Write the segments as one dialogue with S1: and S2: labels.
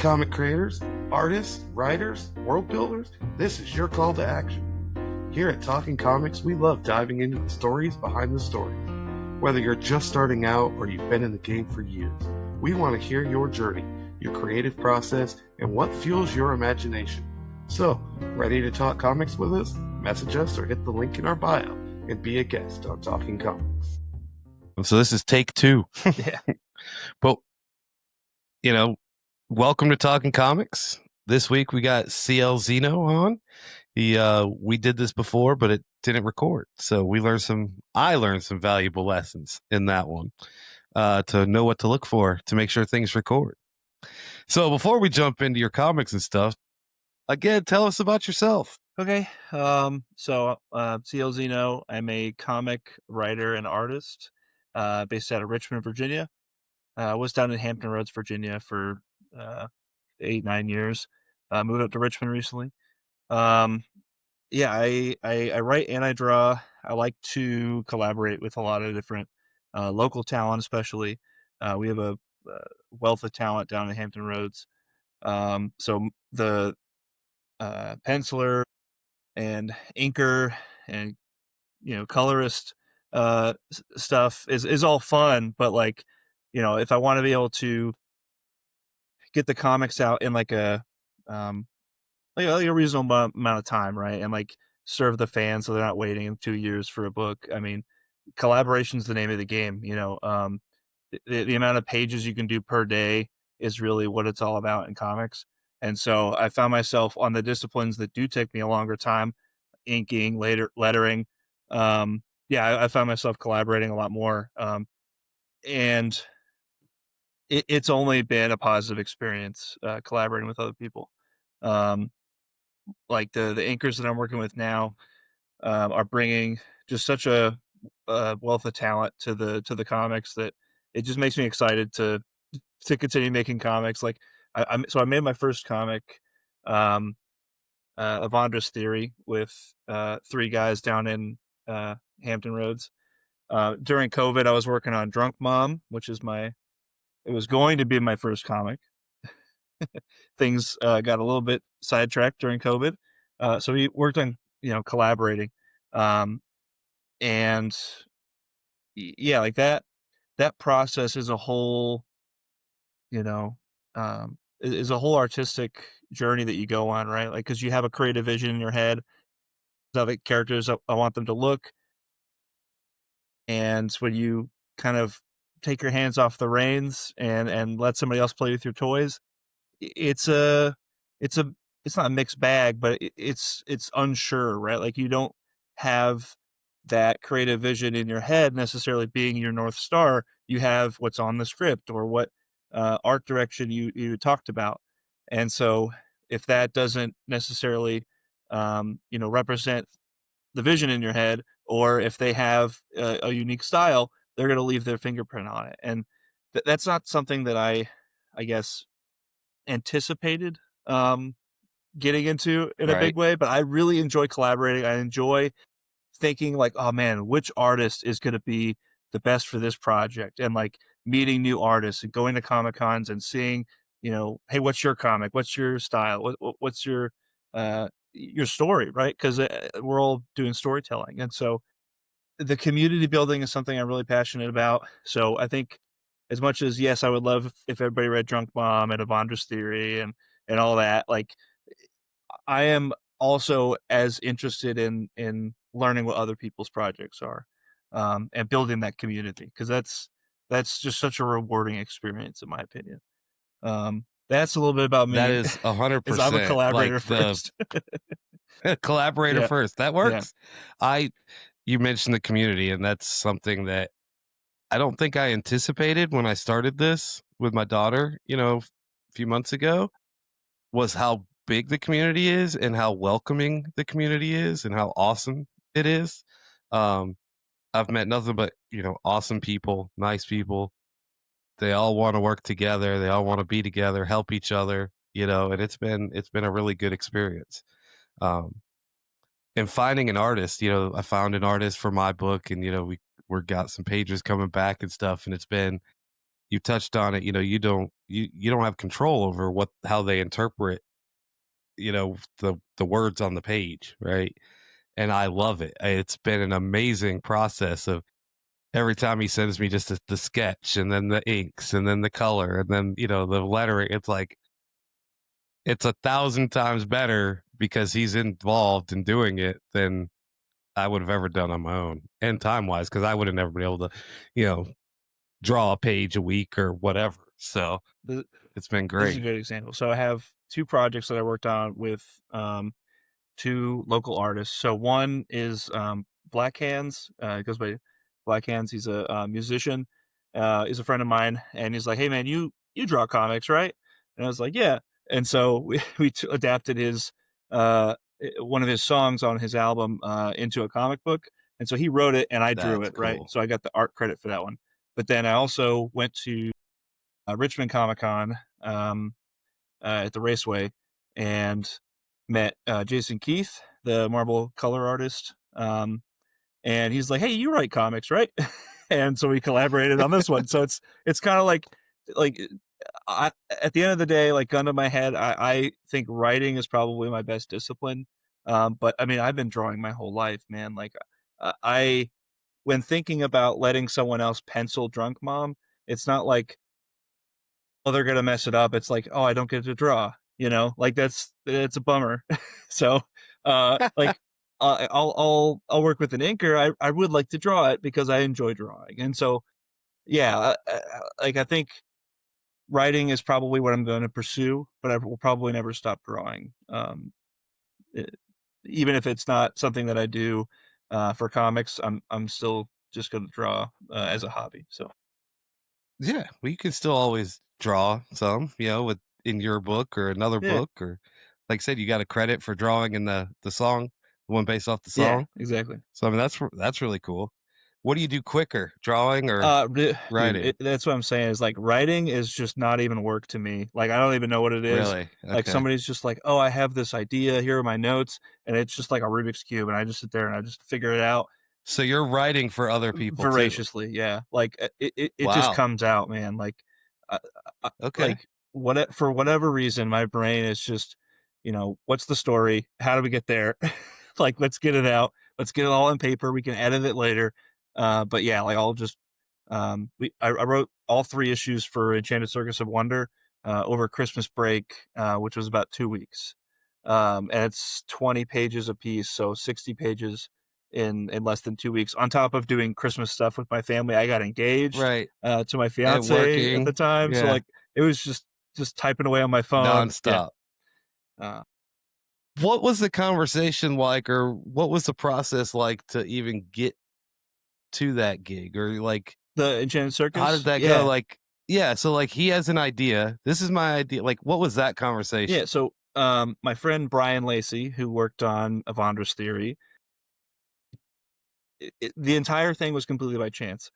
S1: comic creators, artists, writers, world builders, this is your call to action. Here at Talking Comics, we love diving into the stories behind the stories. Whether you're just starting out or you've been in the game for years, we want to hear your journey, your creative process, and what fuels your imagination. So, ready to talk comics with us? Message us or hit the link in our bio and be a guest on Talking Comics.
S2: So this is take 2.
S3: Yeah.
S2: But, welcome to Talking Comics. This week we got CL Zeno on. We did this before, but it didn't record. So I learned some valuable lessons in that one to know what to look for to make sure things record. So before we jump into your comics and stuff, again, tell us about yourself.
S3: Okay. So CL Zeno, I'm a comic writer and artist based out of Richmond, Virginia. I was down in Hampton Roads, Virginia for 8-9 years. Moved up to Richmond recently. Yeah, I write and I draw. I like to collaborate with a lot of different local talent, especially. We have a wealth of talent down in Hampton Roads. So the penciler and inker and colorist stuff is all fun, but if I want to be able to get the comics out in like a reasonable amount of time, right, and serve the fans so they're not waiting 2 years for a book. I mean, collaboration's the name of the game. The amount of pages you can do per day is really what it's all about in comics. And so I found myself on the disciplines that do take me a longer time, inking, lettering. I found myself collaborating a lot more. And it's only been a positive experience collaborating with other people. Like the inkers that I'm working with now are bringing just such a wealth of talent to the comics that it just makes me excited to continue making comics. Like I made my first comic, Evandra's Theory, with 3 guys down in Hampton Roads. During COVID, I was working on Drunk Mom, which is it was going to be my first comic. Things got a little bit sidetracked during COVID. So we worked on, collaborating. And yeah, like that process is a whole, is a whole artistic journey that you go on, right? Like, cause you have a creative vision in your head, how the characters I want them to look. And when you kind of take your hands off the reins and let somebody else play with your toys, it's not a mixed bag, but it's unsure, right? Like, you don't have that creative vision in your head necessarily being your North Star. You have what's on the script or what art direction you talked about. And so if that doesn't necessarily represent the vision in your head, or if they have a unique style, they're going to leave their fingerprint on it. And that's not something that I guess anticipated getting into in a big way, but I really enjoy collaborating. I enjoy thinking like, oh man, which artist is going to be the best for this project, and meeting new artists and going to Comic Cons and seeing, hey, what's your comic? What's your style? What's your story, right? Because we're all doing storytelling. And so the community building is something I'm really passionate about. So I think, as much as, yes, I would love if everybody read Drunk Mom and Evandra's Theory and all that, I am also as interested in learning what other people's projects are, and building that community, because that's just such a rewarding experience, in my opinion. That's a little bit about me.
S2: That is 100%.
S3: I'm a collaborator first.
S2: Collaborator
S3: Yeah.
S2: first. That works. Yeah. You mentioned the community, and that's something that I don't think I anticipated when I started this with my daughter, a few months ago, was how big the community is and how welcoming the community is and how awesome it is. I've met nothing but, awesome people, nice people. They all want to work together. They all want to be together, help each other, and it's been a really good experience. And finding an artist, I found an artist for my book, and, we got some pages coming back and stuff, and it's been you touched on it. You don't have control over how they interpret, the words on the page, right? And I love it. It's been an amazing process of every time he sends me just the sketch and then the inks and then the color and then, the lettering. It's like, it's 1,000 times better because he's involved in doing it than I would have ever done on my own, and time wise, because I would have never been able to, draw a page a week or whatever. So
S3: Th-
S2: it's been
S3: This is a
S2: great.
S3: good example. So I have two projects that I worked on with two local artists. So one is Black Hands. He goes by Black Hands. He's a musician. He's a friend of mine, and he's like, "Hey man, you draw comics, right?" And I was like, "Yeah." And so we adapted his one of his songs on his album into a comic book, and so he wrote it and I drew
S2: That's
S3: it, right?
S2: cool.
S3: So I got the art credit for that one. But then I also went to Richmond Comic Con at the Raceway and met Jason Keith, the Marvel color artist. And he's like, "Hey, you write comics, right?" And so we collaborated on this one. So it's kind of like at the end of the day, like gun to my head, I think writing is probably my best discipline. But I mean, I've been drawing my whole life, man. Like I when thinking about letting someone else pencil Drunk Mom, it's not like, oh, they're gonna mess it up. It's like, oh, I don't get to draw. Like it's a bummer. So, like, I'll work with an inker. I would like to draw it because I enjoy drawing, and so yeah, like I think writing is probably what I'm going to pursue, but I will probably never stop drawing. It, Even if it's not something that I do for comics, I'm still just going to draw as a hobby. So
S2: Yeah, well, you can still always draw some, with in your book or another
S3: yeah,
S2: book, or like I said, you got a credit for drawing in the song, the one based off the
S3: yeah,
S2: song.
S3: exactly.
S2: So I mean, that's really cool. What do you do quicker, drawing or
S3: Dude,
S2: writing?
S3: that's what I'm saying is like writing is just not even work to me. Like I don't even know what it is.
S2: Really?
S3: Like
S2: Okay.
S3: somebody's just like, "Oh, I have this idea. Here are my notes," and it's just like a Rubik's cube, and I just sit there and I just figure it out
S2: So you're writing for other people too.
S3: voraciously. Yeah, like it just
S2: Wow.
S3: comes out, man. Like, uh,
S2: Okay.
S3: like for whatever reason, my brain is just, what's the story? How do we get there? Like, let's get it out. Let's get it all on paper. We can edit it later. But yeah, like I'll just I wrote all 3 issues for Enchanted Circus of Wonder over Christmas break, which was about 2 weeks. And it's 20 pages a piece, so 60 pages in less than 2 weeks. On top of doing Christmas stuff with my family, I got engaged
S2: Right.
S3: to my
S2: And
S3: fiance at the
S2: working.
S3: time, so
S2: Yeah.
S3: like it was just typing away on my phone. Yeah.
S2: Nonstop.
S3: Uh,
S2: What was the conversation like, or what was the process like to even get to that gig? Or like,
S3: the Enchanted
S2: how did
S3: Circus,
S2: that go?
S3: yeah,
S2: Like, yeah, so like he has an idea. This is my idea. Like, what was that
S3: yeah.
S2: conversation?
S3: So my friend Brian Lacey, who worked on Evandra's theory, the entire thing was completely by chance.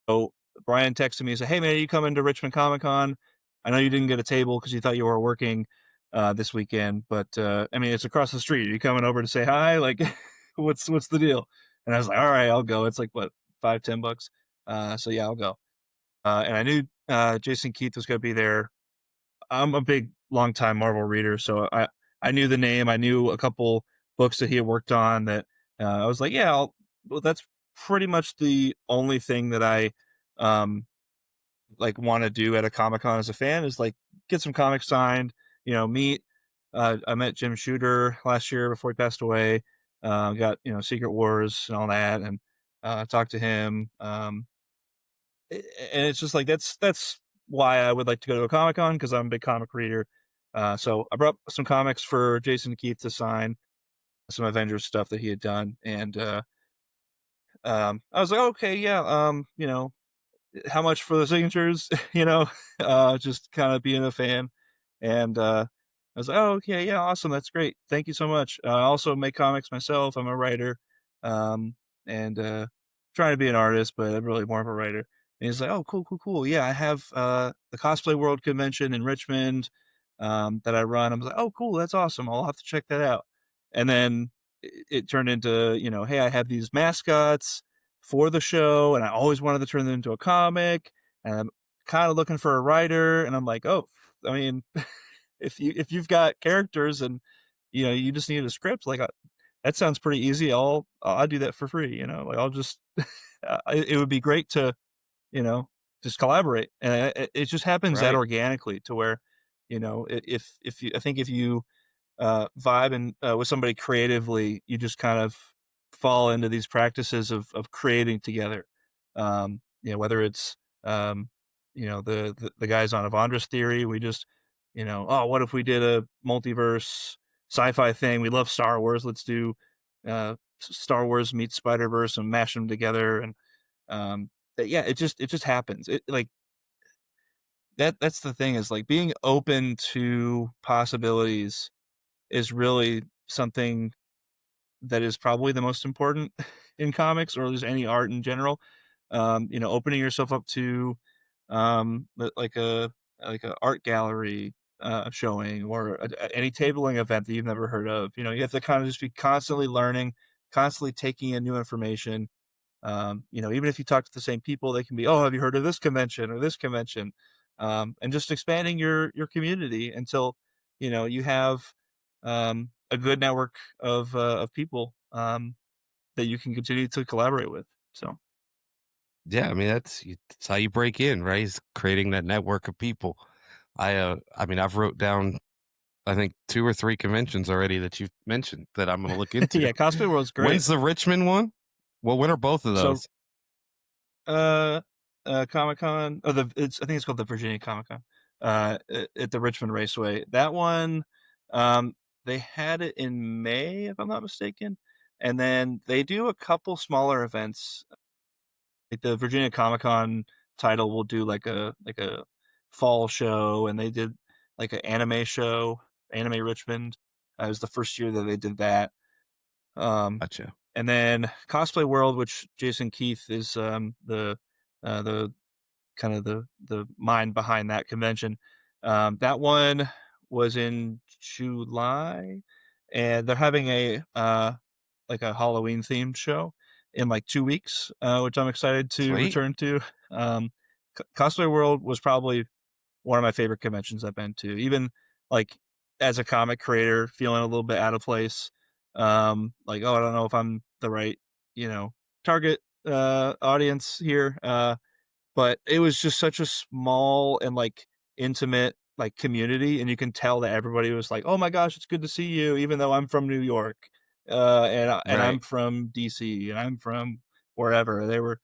S3: So Brian texted me and said, "Hey man, are you coming to Richmond Comic Con? I know you didn't get a table because you thought you were working this weekend, but I mean it's across the street. Are you coming over to say hi? Like, what's the deal?" And I was like, "All right, I'll go." It's like what, $5-10. So yeah, I'll go. And I knew Jason Keith was going to be there. I'm a big longtime Marvel reader, so I knew the name. I knew a couple books that he had worked on that I was like, yeah, well, that's pretty much the only thing that I um like want to do at a Comic Con as a fan is like get some comics signed, meet. I met Jim Shooter last year before he passed away. Got Secret Wars and all that, and talked to him. And it's just like that's why I would like to go to a Comic Con because I'm a big comic reader. So I brought some comics for Jason Keith to sign, some Avengers stuff that he had done, and I was like, okay, yeah, how much for the signatures? Just kind of being a fan. And I was like, oh, okay, yeah, awesome. That's great. Thank you so much. I also make comics myself. I'm a writer. Um, and trying to be an artist, but I'm really more of a writer. And he's like, oh, cool, cool, cool. Yeah, I have the Cosplay World Convention in Richmond that I run. I was like, oh, cool, that's awesome. I'll have to check that out. And then it turned into, hey, I have these mascots for the show, and I always wanted to turn them into a comic. and I'm kind of looking for a writer, and I'm like, oh, I mean, if you've got characters and you just need a script, like that sounds pretty easy. I'll do that for free. Like I'll just it would be great to you know just collaborate, and it just happens that
S2: Right.
S3: organically to where if you I think if you vibe and with somebody creatively, you just kind of fall into these practices of creating together. Whether it's the guys on Evandra's theory, we just oh, what if we did a multiverse sci-fi thing? We love Star Wars. Let's do Star Wars meets Spider Verse and mash them together. And yeah, it just happens. It like that's the thing is like being open to possibilities is really something that is probably the most important in comics or just any art in general. Opening yourself up to like a art gallery showing or any tabling event that you've never heard of. You have to kind of just be constantly learning, constantly taking in new information. Even if you talk to the same people, they can be, oh, have you heard of this convention or this convention? And just expanding your community until you have a good network of people that you can continue to collaborate with. So
S2: Yeah, I mean that's how you break in, right? Is creating that network of people. I mean I've wrote down I think 2 or 3 conventions already that you've mentioned that I'm going to look into.
S3: yeah, Cosplay World's great.
S2: When's the Richmond one? Well, when are both of
S3: So
S2: those?
S3: uh Comic Con, or I think it's called the Virginia Comic Con, at the Richmond Raceway. That one, um, they had it in May, if I'm not mistaken, and then they do a couple smaller events. Like the Virginia Comic Con title will do like a fall show, and they did like an anime show, Anime Richmond. It was the first year that they did that. Um,
S2: Gotcha.
S3: and then Cosplay World, which Jason Keith is the kind of the mind behind that convention. That one was in July, and they're having a like a Halloween themed show in like 2 weeks, which I'm excited to
S2: Sweet.
S3: return to. Um, Cosplay World was probably one of my favorite conventions I've been to. Even like as a comic creator, feeling a little bit out of place. Like, oh, I don't know if I'm the right, target audience here. But it was just such a small and like intimate like community, and you can tell that everybody was like, "Oh my gosh, it's good to see you," even though I'm from New York, and I'm
S2: Right.
S3: from DC, and I'm from wherever. They were,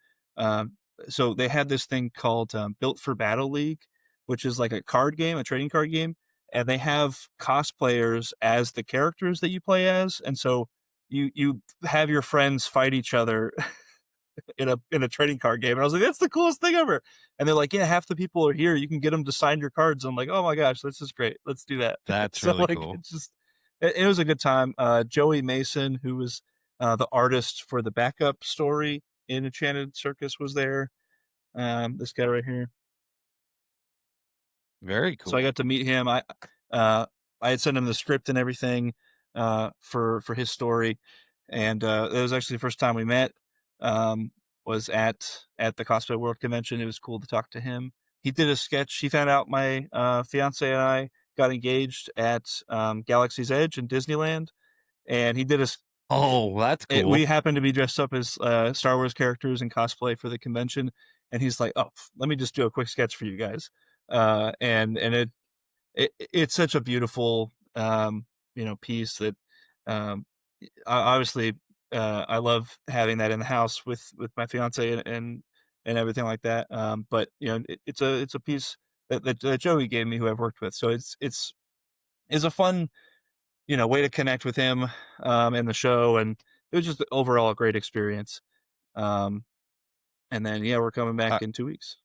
S3: so they had this thing called Built for Battle League, which is like a card game, a trading card game, and they have cosplayers as the characters that you play as, and so you have your friends fight each other in a trading card game. And I was like, that's the coolest thing ever. And they're like, yeah, half the people are here. You can get them to sign your cards. I'm like, oh my gosh, this is great. Let's do that.
S2: That's
S3: So
S2: really
S3: like,
S2: cool.
S3: it was a good time. Joey Mason, who was the artist for the backup story in Enchanted Circus, was there. This guy right here.
S2: Very
S3: So I
S2: cool.
S3: got to meet him. I had sent him the script and everything for his story, and it was actually the first time we met. Um, was at the Cosplay World Convention. It was cool to talk to him. He did a sketch. He found out my fiance and I got engaged at Galaxy's Edge in Disneyland, and he did
S2: Oh, that's
S3: we
S2: cool.
S3: happened to be dressed up as Star Wars characters and cosplay for the convention, and he's like, "Oh, let me just do a quick sketch for you guys." And it's such a beautiful piece that um obviously I love having that in the house with my fiance and everything like that. But it's a piece that Joey gave me, who I've worked with, so it's a fun way to connect with him in the show, and it was just overall a great experience. um and then yeah, we're coming back
S2: Uh,
S3: in 2 weeks.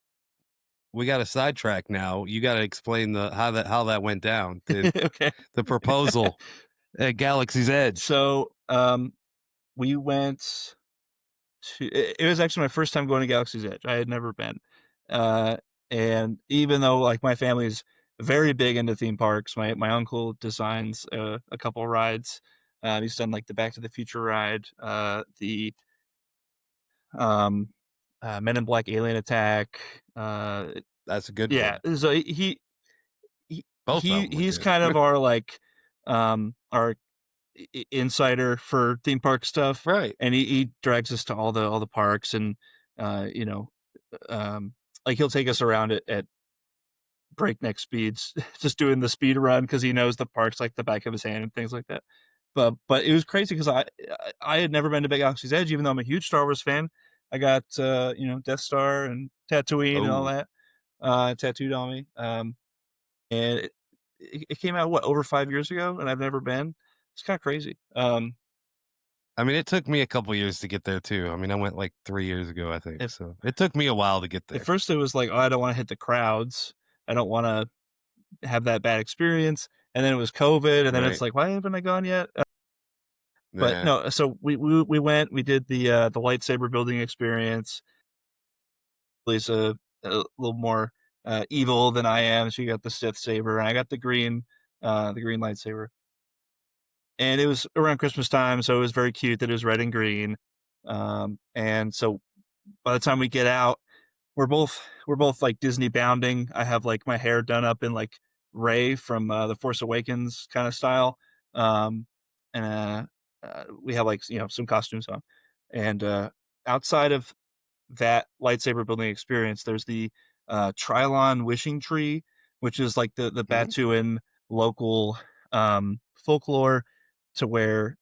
S2: we got a sidetrack now. You got to explain the how that went down.
S3: Okay.
S2: The proposal at Galaxy's Edge.
S3: So we went it was actually my first time going to Galaxy's Edge. I had never been. Uh, and even though like my family's very big into theme parks, my uncle designs a couple rides. He's done like the Back to the Future ride, the um Men in Black Alien Attack.
S2: That's a good
S3: Yeah,
S2: one.
S3: so
S2: Both of them were
S3: he's
S2: good.
S3: kind of our like our insider for theme park stuff,
S2: Right.
S3: and he drags us to all the parks, and you know, like he'll take us around at breakneck speeds, just doing the speed run because he knows the parks like the back of his hand and things like that. But it was crazy because I had never been to Big Galaxy's Edge, even though I'm a huge Star Wars fan. I got Death Star and Tatooine and all
S2: Oh,
S3: that tattooed on me. And it came out what, over 5 years ago, and I've never been. It's kind of crazy.
S2: I mean, it took me a couple years to get there too. I mean, I went like 3 years ago, I think.
S3: If
S2: So it took me a while to get
S3: at
S2: there.
S3: first it was like, oh, I don't want to hit the crowds. I don't want to have that bad experience. And then it was COVID, and then it's
S2: Right.
S3: like, why haven't I gone yet? But
S2: Yeah.
S3: no, so we went, we did the lightsaber building experience. Lisa's a little more evil than I am. She got the Sith saber, and I got the green lightsaber. And it was around Christmas time, so it was very cute that it was red and green. And so by the time we get out, we're both like Disney bounding. I have like my hair done up in like Ray from the Force Awakens kind of style, and we have like some costumes on. And outside of that lightsaber building experience, there's the Trilon Wishing Tree, which is like the
S2: Mhm.
S3: Batuan local folklore, to where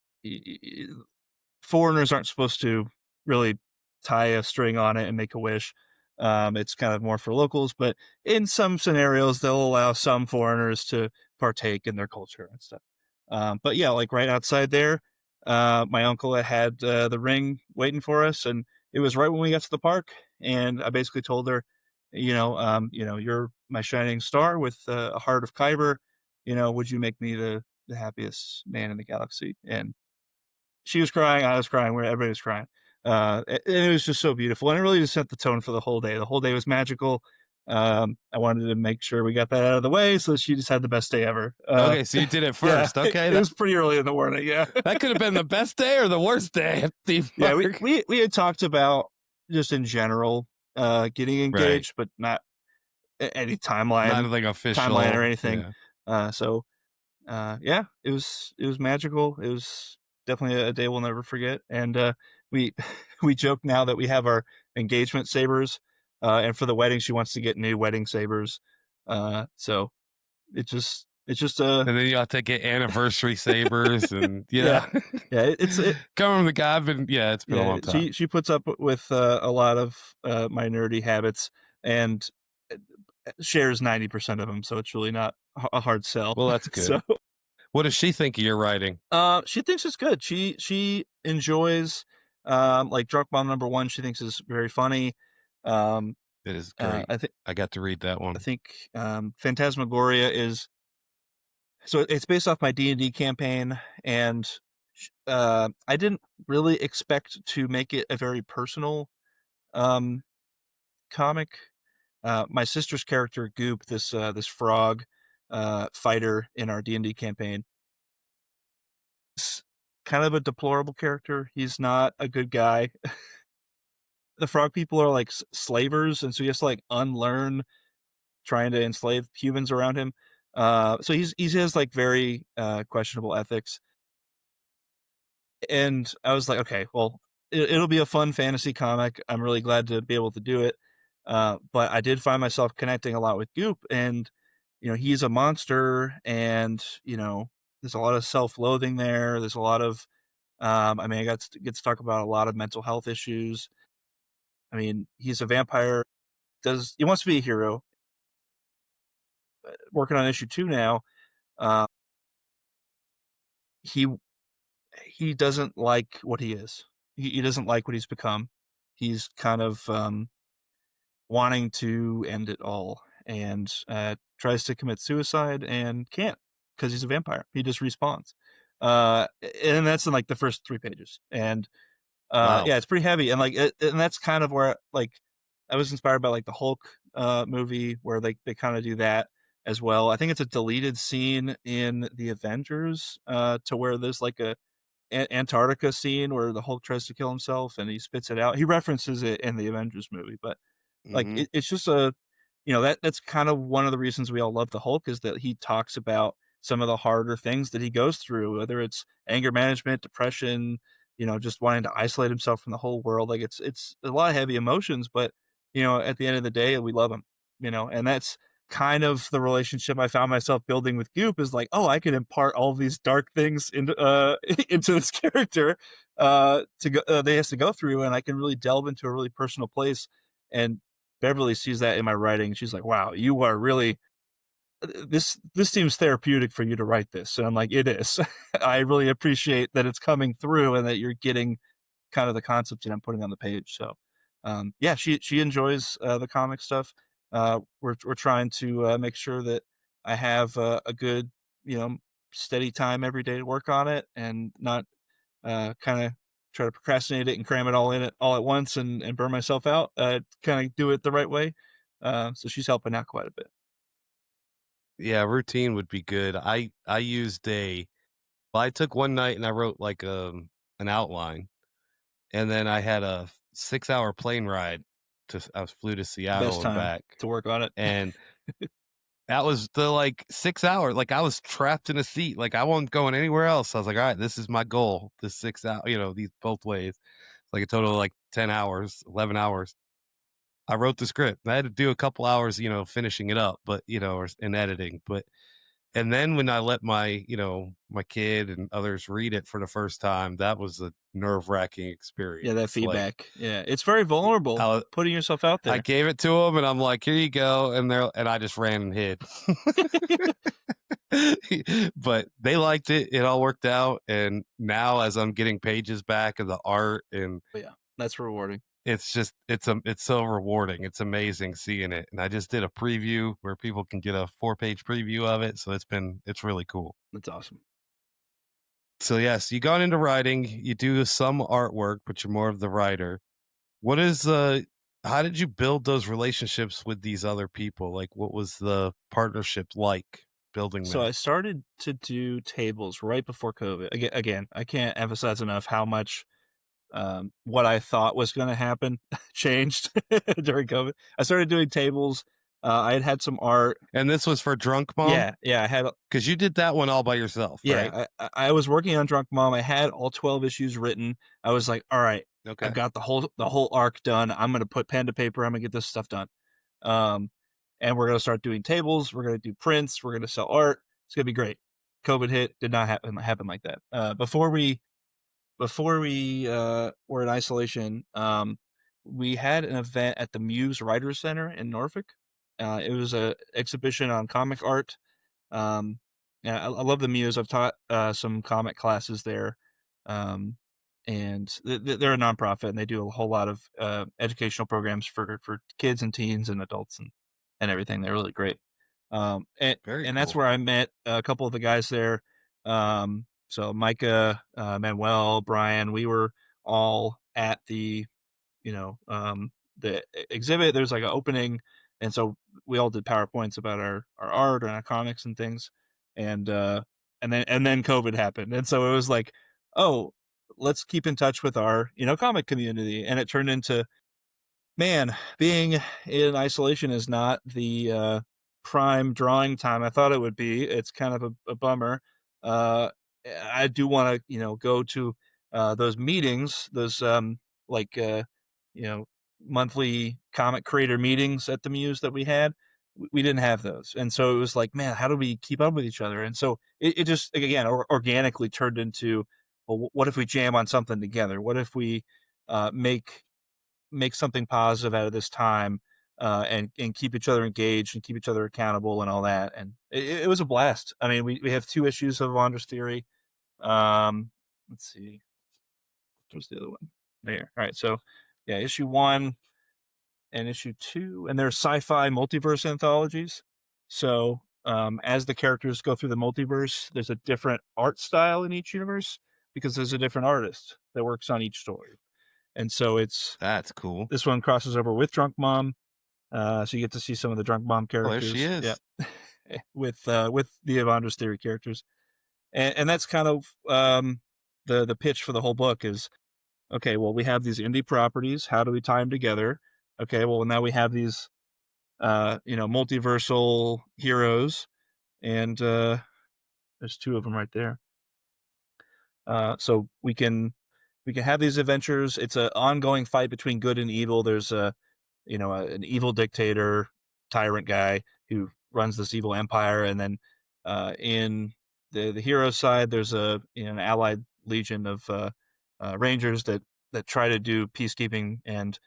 S3: foreigners aren't supposed to really tie a string on it and make a wish. It's kind of more for locals, but in some scenarios, they'll allow some foreigners to partake in their culture and stuff. But yeah, like right outside there, my uncle had the ring waiting for us, and it was right when we got to the park. And I basically told her, you're my shining star with a heart of Kyber. Would you make me the happiest man in the galaxy? And she was crying, I was crying, where everybody was crying. And it was just so beautiful, and it really just set the tone for the whole day. The whole day was magical. I wanted to make sure we got that out of the way, so she just had the best day ever.
S2: Okay, so you did it
S3: Yeah,
S2: first. Okay,
S3: it was pretty early in the morning. Yeah,
S2: that could have been the best day or the worst day at the
S3: yeah.
S2: park.
S3: We had talked about just in general getting
S2: Right.
S3: engaged, but not any
S2: Not
S3: timeline
S2: anything
S3: or
S2: official.
S3: anything.
S2: Yeah.
S3: So yeah, it was magical. It was definitely a day we'll never forget. And we we joke now that we have our engagement sabers, and for the wedding, she wants to get new wedding sabers. So it's just
S2: And then you have to get anniversary sabers and
S3: yeah, yeah.
S2: coming from the guy. It's been a
S3: Yeah.
S2: long time.
S3: She puts up with a lot of my nerdy habits, and uh, shares 90% of them. So it's really not a hard sell.
S2: Well, that's good.
S3: So
S2: What does she think of your writing?
S3: she thinks it's good. She enjoys like Drunk Bomb number one. She thinks is very funny. Um,
S2: It is great.
S3: I think
S2: I got to read that
S3: I
S2: one.
S3: think Phantasmagoria is, so it's based off my D&D campaign, and I didn't really expect to make it a very personal um, comic. My sister's character Goop, this frog fighter in our D&D campaign, is kind of a deplorable character. He's not a good guy. The frog people are like slavers, and so he has to like unlearn trying to enslave humans around him. So he has like very questionable ethics. And I was like, okay, well, it'll be a fun fantasy comic. I'm really glad to be able to do it. But I did find myself connecting a lot with Goop, and he's a monster, and there's a lot of self-loathing there. There's a lot of I mean, I get to talk about a lot of mental health issues. I mean, he's a vampire. He wants to be a hero. Working on issue 2 now. Uh, he he doesn't like what he is. He doesn't like what he's become. He's kind of wanting to end it all, and tries to commit suicide and can't because he's a vampire. He just respawns. Uh, and that's in like the first 3 pages. And
S2: Wow.
S3: yeah, it's pretty heavy, and and that's kind of where like I was inspired by like the Hulk movie, where they kind of do that as well. I think it's a deleted scene in the Avengers, to where there's like Antarctica scene where the Hulk tries to kill himself and he spits it out. He references it in the Avengers movie, but like
S2: Hmm.
S3: it's just that's kind of one of the reasons we all love the Hulk is that he talks about some of the harder things that he goes through, whether it's anger management, depression, just wanting to isolate himself from the whole world. Like it's a lot of heavy emotions, but at the end of the day, we love him, and that's kind of the relationship I found myself building with Goop is like, oh, I can impart all these dark things into into this character to go that he has to go through, and I can really delve into a really personal place. And Beverly sees that in my writing. She's like, wow, you are really this seems therapeutic for you to write this. And I'm like, it is. I really appreciate that it's coming through and that you're getting kind of the concepts that I'm putting on the page. So yeah, she enjoys the comic stuff. We're trying to make sure that I have a good, steady time every day to work on it and not kind of try to procrastinate it and cram it all in it all at once and burn myself out. Kind of do it the right way. So she's helping out quite a bit.
S2: Yeah, routine would be good. I used well, I took one night and I wrote like an outline, and then I had a 6 hour plane ride I flew to
S3: Best
S2: Seattle and
S3: time
S2: back,
S3: to work on it.
S2: and that was the like 6 hour. Like I was trapped in a seat. Like I wasn't going anywhere else. I was like, all right, this is my goal. This 6 hour, these both ways. It's like a total of like 10 hours, 11 hours. I wrote the script. I had to do a couple hours, finishing it up, but or in editing. But and then when I let my kid and others read it for the first time, that was a nerve-wracking
S3: Yeah, that
S2: experience. Like
S3: feedback. Yeah, it's very vulnerable
S2: I,
S3: putting yourself out
S2: I
S3: there.
S2: gave it to them, and I'm like, "Here you go," and I just ran and hid. But they liked it. It all worked out, and now as I'm getting pages back of the art, and
S3: But yeah, that's rewarding.
S2: it's so rewarding. It's amazing seeing it. And I just did a preview where people can get a 4-page preview of it, so it's really cool.
S3: That's awesome.
S2: So yes, you got into writing, you do some artwork, but you're more of the writer. What is how did you build those relationships with these other people? Like what was the partnership like building
S3: So I
S2: that?
S3: started to do tables right before COVID. Again, I can't emphasize enough how much what I thought was going to happen changed during COVID. I started doing tables. I had some art.
S2: And this was for Drunk Mom?
S3: Yeah, I had.
S2: Because you did that one all by yourself, right?
S3: Yeah, I was working on Drunk Mom. I had all 12 issues written. I was like, all right, I've
S2: Okay.
S3: got the whole arc done. I'm gonna put pen to paper. I'm gonna get this stuff done. Um, and we're gonna start doing tables. We're gonna do prints. We're gonna sell art. It's gonna be great. COVID hit. Did not happen like that. Before we were in isolation, we had an event at the Muse Writers Center in Norfolk. It was a exhibition on comic art. Um, yeah, I love the Muse. I've taught some comic classes there, um, and they're a nonprofit and they do a whole lot of educational programs for kids and teens and adults and everything. They're really great. And
S2: Very
S3: that's
S2: cool.
S3: where I met a couple of the guys there. So Micah, Manuel, Brian, we were all at the exhibit. There's like an opening, and so we all did PowerPoints about our art and our comics and things, and and then COVID happened, and so it was like, oh, let's keep in touch with our comic community, and it turned into, man, being in isolation is not the prime drawing time I thought it would be. It's kind of a bummer. Uh, I do want to, go to those meetings, those like you know, monthly comic creator meetings at the Muse that we had. We didn't have those, and so it was like, man, how do we keep up with each other? And so it just again organically turned into, well, what if we jam on something together? What if we make something positive out of this time, and keep each other engaged and keep each other accountable and all that. And it was a blast. I mean, we have 2 issues of Evandra's Theory. Let's see, what's the other one? There. All right. So yeah, issue 1 and issue 2, and they're sci-fi multiverse anthologies. So as the characters go through the multiverse, there's a different art style in each universe because there's a different artist that works on each story. And so
S2: That's cool.
S3: this one crosses over with Drunk Mom, so you get to see some of the Drunk Mom
S2: Oh, there she
S3: characters.
S2: is.
S3: Yeah, with the Evandra's Theory characters, and that's kind of the pitch for the whole book is, okay, well, we have these indie properties. How do we tie them together? Okay, well, now we have these, multiversal heroes, and there's two of them right there. So we can have these adventures. It's an ongoing fight between good and evil. There's an evil dictator, tyrant guy who runs this evil empire, and then in the hero side, there's an allied legion of rangers that try to do peacekeeping and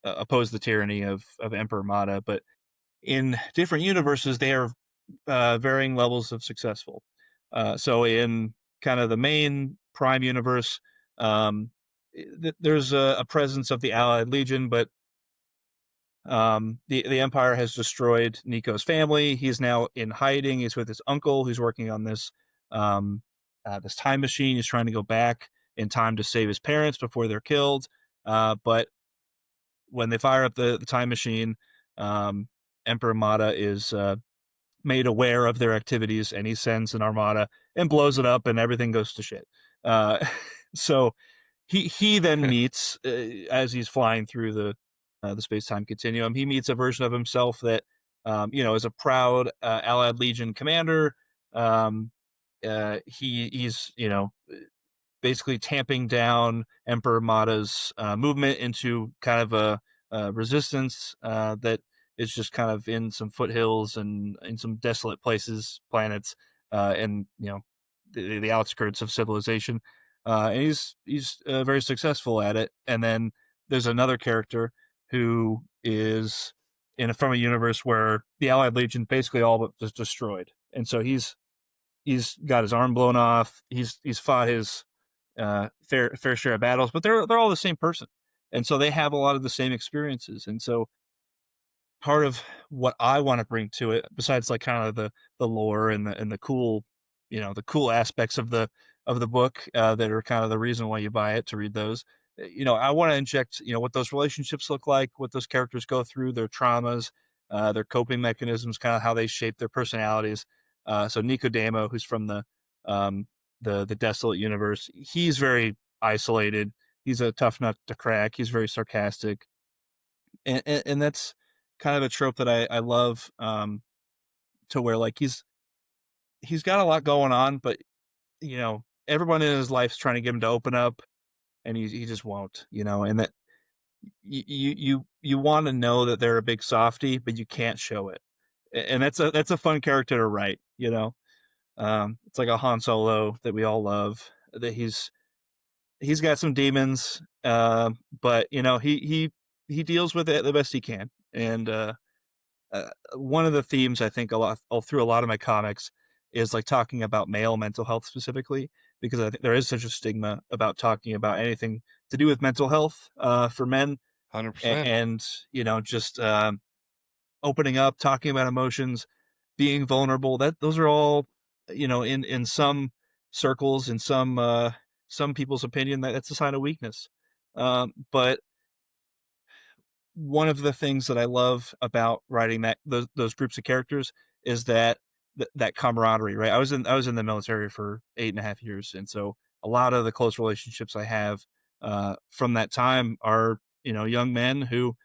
S3: oppose the tyranny of Emperor Mata. But in different universes, they are varying levels of successful. So in kind of the main Prime universe, there's a presence of the Allied Legion, but the Empire has destroyed Nico's family. He's now in hiding. He's with his uncle, who's working on this this time machine. He's trying to go back in time to save his parents before they're killed. But when they fire up the time machine, Emperor Mata is made aware of their activities, and he sends an armada and blows it up, and everything goes to shit. So he then meets, as he's flying through the space-time continuum, he meets a version of himself that is a proud Allied Legion commander. He's basically tamping down Emperor Mata's movement into kind of a resistance that is just kind of in some foothills and in some desolate planets, and the outskirts of civilization. And he's very successful at it. And then there's another character who is from a universe where the Allied Legion basically all but just destroyed, and so he's got his arm blown off. He's fought his fair share of battles, but they're all the same person, and so they have a lot of the same experiences. And so part of what I want to bring to it, besides like kind of the lore and the cool, the cool aspects of the book that are kind of the reason why you buy it, to read those. I want to inject what those relationships look like, what those characters go through, their traumas, their coping mechanisms, kind of how they shape their personalities. So Nicodemo, who's from the desolate universe, he's very isolated. He's a tough nut to crack. He's very sarcastic, and that's kind of a trope that I love, to where like he's got a lot going on, but everyone in his life's trying to get him to open up, and he just won't, and that you want to know that they're a big softy, but you can't show it. And that's a fun character to write, it's like a Han Solo that we all love, that he's got some demons, but he deals with it the best he can. And one of the themes I think all through a lot of my comics is like talking about male mental health specifically, because I think there is such a stigma about talking about anything to do with mental health for men.
S2: 100%.
S3: And just opening up, talking about emotions, being vulnerable, those are all in some circles, in some people's opinion, that's a sign of weakness. But one of the things that I love about writing those groups of characters is that camaraderie, right? I was in the military for 8.5 years, and so a lot of the close relationships I have from that time are young men who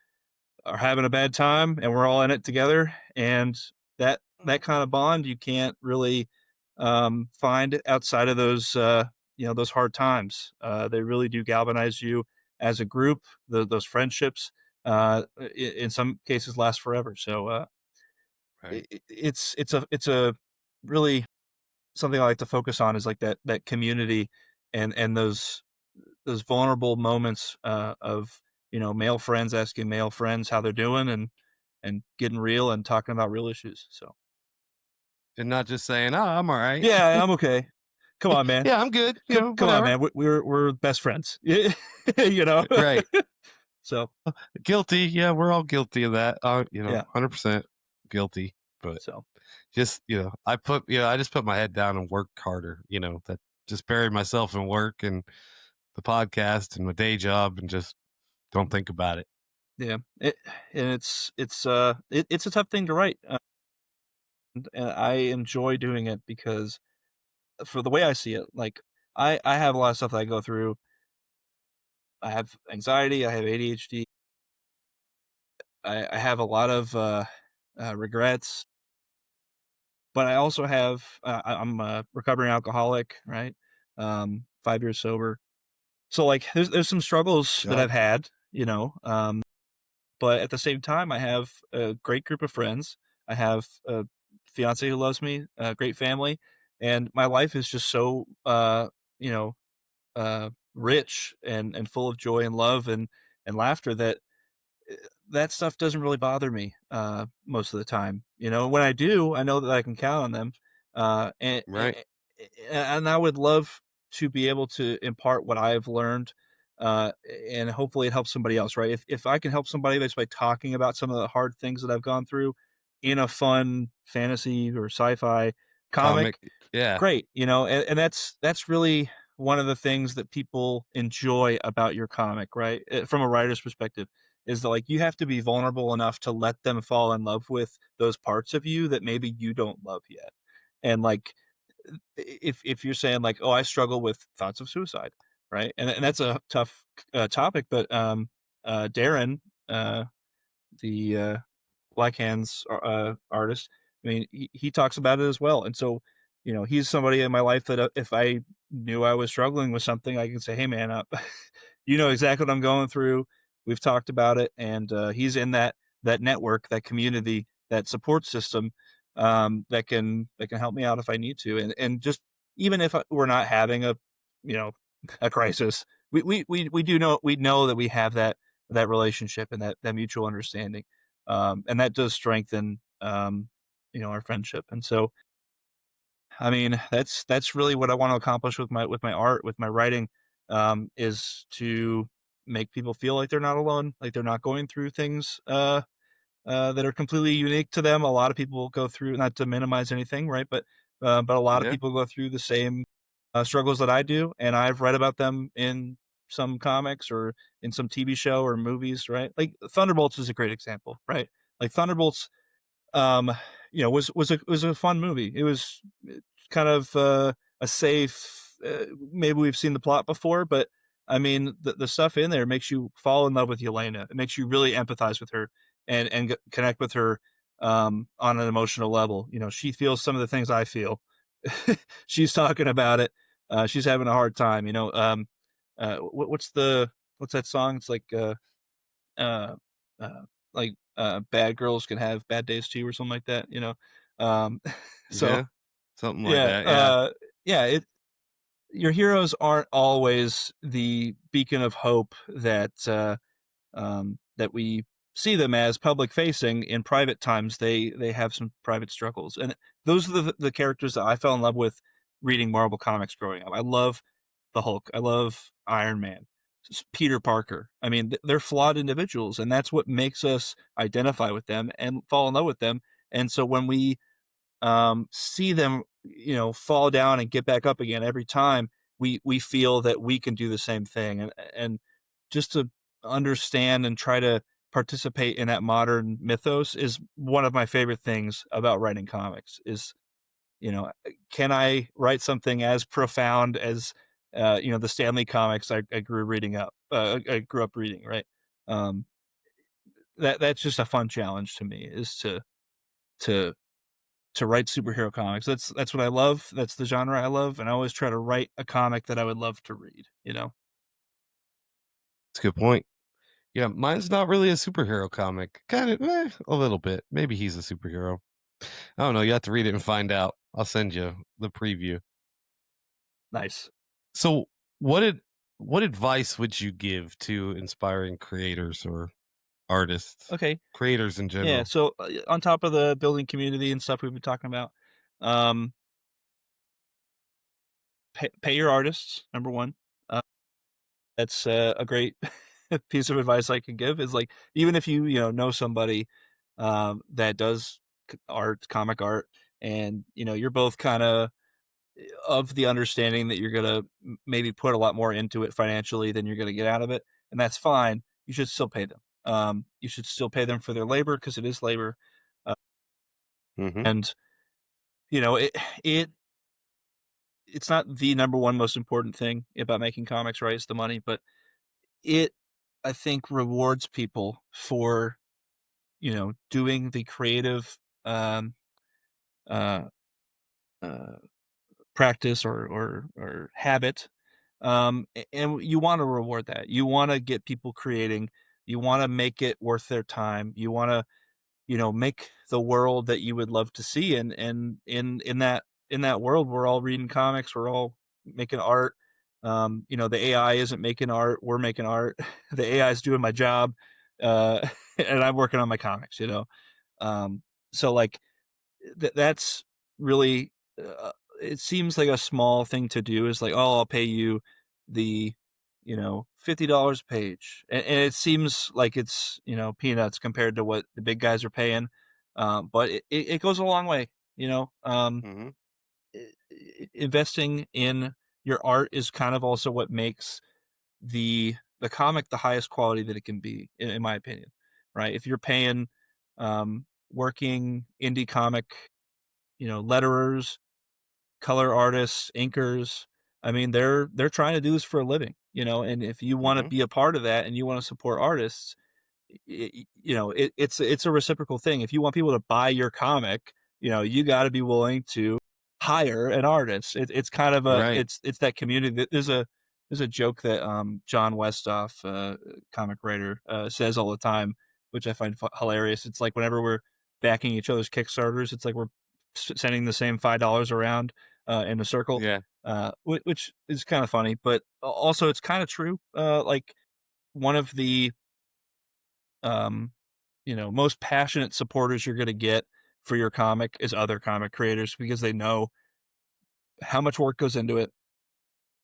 S3: are having a bad time, and we're all in it together. And that kind of bond you can't really find outside of those those hard times. They really do galvanize you as a group. Those friendships in some cases last forever. So
S2: Right.
S3: it's a really something I like to focus on, is like that community and those vulnerable moments of male friends asking male friends how they're doing, and getting real and talking about real issues. So
S2: And not just saying, "Oh, I'm all right."
S3: yeah, I'm okay. Come on, man.
S2: Yeah, I'm good.
S3: Come on,
S2: Whatever.
S3: man. We're best friends.
S2: Right.
S3: So
S2: Guilty. Yeah, we're all guilty of that.
S3: yeah.
S2: 100% guilty. But
S3: So
S2: just, I just put my head down and work harder, that just bury myself in work and the podcast and my day job, and just don't think about it.
S3: yeah, it's a tough thing to write, and I enjoy doing it because, for the way I see it, like I have a lot of stuff that I go through. I have anxiety, I have ADHD, I have a lot of regrets, but I also have I'm a recovering alcoholic, right? 5 years sober. So like there's some struggles that
S2: Yeah.
S3: I've had, but at the same time I have a great group of friends. I have a fiance who loves me, a great family, and my life is just so you know, rich and full of joy and love and laughter that that stuff doesn't really bother me most of the time. When I do, I know that I can count on them, uh, and
S2: Right.
S3: and I would love to be able to impart what I've learned, uh, and hopefully it helps somebody else. Right? If I can help somebody just by talking about some of the hard things that I've gone through in a fun fantasy or sci-fi
S2: Comic.
S3: comic,
S2: Yeah.
S3: great, and that's really one of the things that people enjoy about your comic, right? From a writer's perspective, is that like you have to be vulnerable enough to let them fall in love with those parts of you that maybe you don't love yet. And like if you're saying like, oh, I struggle with thoughts of suicide, right? And that's a tough topic, but Darren, the Black Hands artist. I mean, he talks about it as well. And so, he's somebody in my life that if I knew I was struggling with something, I can say, "Hey, man, up, you know exactly what I'm going through. We've talked about it." And he's in that network, that community, that support system that can help me out if I need to. And just even if we're not having you know a crisis, we do know that we have that relationship and that mutual understanding, and that does strengthen our friendship. And so I mean that's really what I want to accomplish with my art, with my writing, is to make people feel like they're not alone, like they're not going through things that are completely unique to them. A lot of people go through, not to minimize anything, right, but a lot of
S2: Yeah.
S3: people go through the same struggles that I do, and I've read about them in some comics or in some TV show or movies, right? Like Thunderbolts is a great example, right? Like Thunderbolts, um, was a fun movie. It was kind of a safe. Maybe we've seen the plot before, but I mean, the stuff in there makes you fall in love with Yelena. It makes you really empathize with her and connect with her on an emotional level. She feels some of the things I feel. She's talking about it. She's having a hard time. What's that song? It's uh, bad girls can have bad days too, or something like that. Um, so
S2: Yeah. Something like
S3: yeah,
S2: that. Yeah.
S3: yeah. Your heroes aren't always the beacon of hope that we see them as public facing. In private times they have some private struggles, and those are the characters that I fell in love with reading Marvel comics growing up. I love the Hulk, I love Iron Man, Peter Parker. I mean, they're flawed individuals, and that's what makes us identify with them and fall in love with them. And so when we see them, fall down and get back up again every time, we feel that we can do the same thing. And just to understand and try to participate in that modern mythos is one of my favorite things about writing comics. Is can I write something as profound as the Stanley comics I grew up reading, right? Um, that's just a fun challenge to me, is to to write superhero comics. That's what I love. That's the genre I love, and I always try to write a comic that I would love to read.
S2: It's a good point. Yeah. Mine's not really a superhero comic. Kind of, a little bit. Maybe he's a superhero. I don't know. You have to read it and find out. I'll send you the preview.
S3: Nice.
S2: So, what advice would you give to inspiring creators or artists,
S3: Okay.
S2: creators in
S3: Yeah,
S2: general?
S3: so, on top of the building community and stuff we've been talking about, um, pay your artists, number 1. Uh, that's, a great piece of advice I could give, is, like, even if know somebody, that does comic art, and, you're both kinda of the understanding that you're gonna maybe put a lot more into it financially than you're gonna get out of it, and that's fine. You should still pay them. You should still pay them for their labor, because it is labor, uh,
S2: Hmm.
S3: and it it's not the number one most important thing about making comics, right? It's the money, but it, I think, rewards people for, doing the creative, um, uh, uh, practice or habit. And you want to reward that. You want to get people creating. You want to make it worth their time. You want to, make the world that you would love to see. And in that world, we're all reading comics. We're all making art. The AI isn't making art. We're making art. The AI is doing my job, uh, and I'm working on my comics. Um, so like that's really, it seems like a small thing to do, is like, oh, I'll pay you the, $50 a page. And it seems like it's, peanuts compared to what the big guys are paying. But it goes a long way,
S2: Hmm.
S3: investing in your art is kind of also what makes the comic the highest quality that it can be, in my opinion, right? If you're paying, working indie comic, letterers, color artists, inkers. I mean, they're trying to do this for a living, and if you want to
S2: Hmm.
S3: be a part of that and you want to support artists, it's a reciprocal thing. If you want people to buy your comic, you got to be willing to hire an artist. It's kind of a
S2: Right.
S3: it's that community. There's a joke that John Westoff, comic writer, says all the time, which I find hilarious. It's like whenever we're backing each other's Kickstarters, it's like we're sending the same $5 around in a circle,
S2: Yeah.
S3: which is kind of funny, but also it's kind of true. Like one of the um, most passionate supporters you're going to get for your comic is other comic creators, because they know how much work goes into it,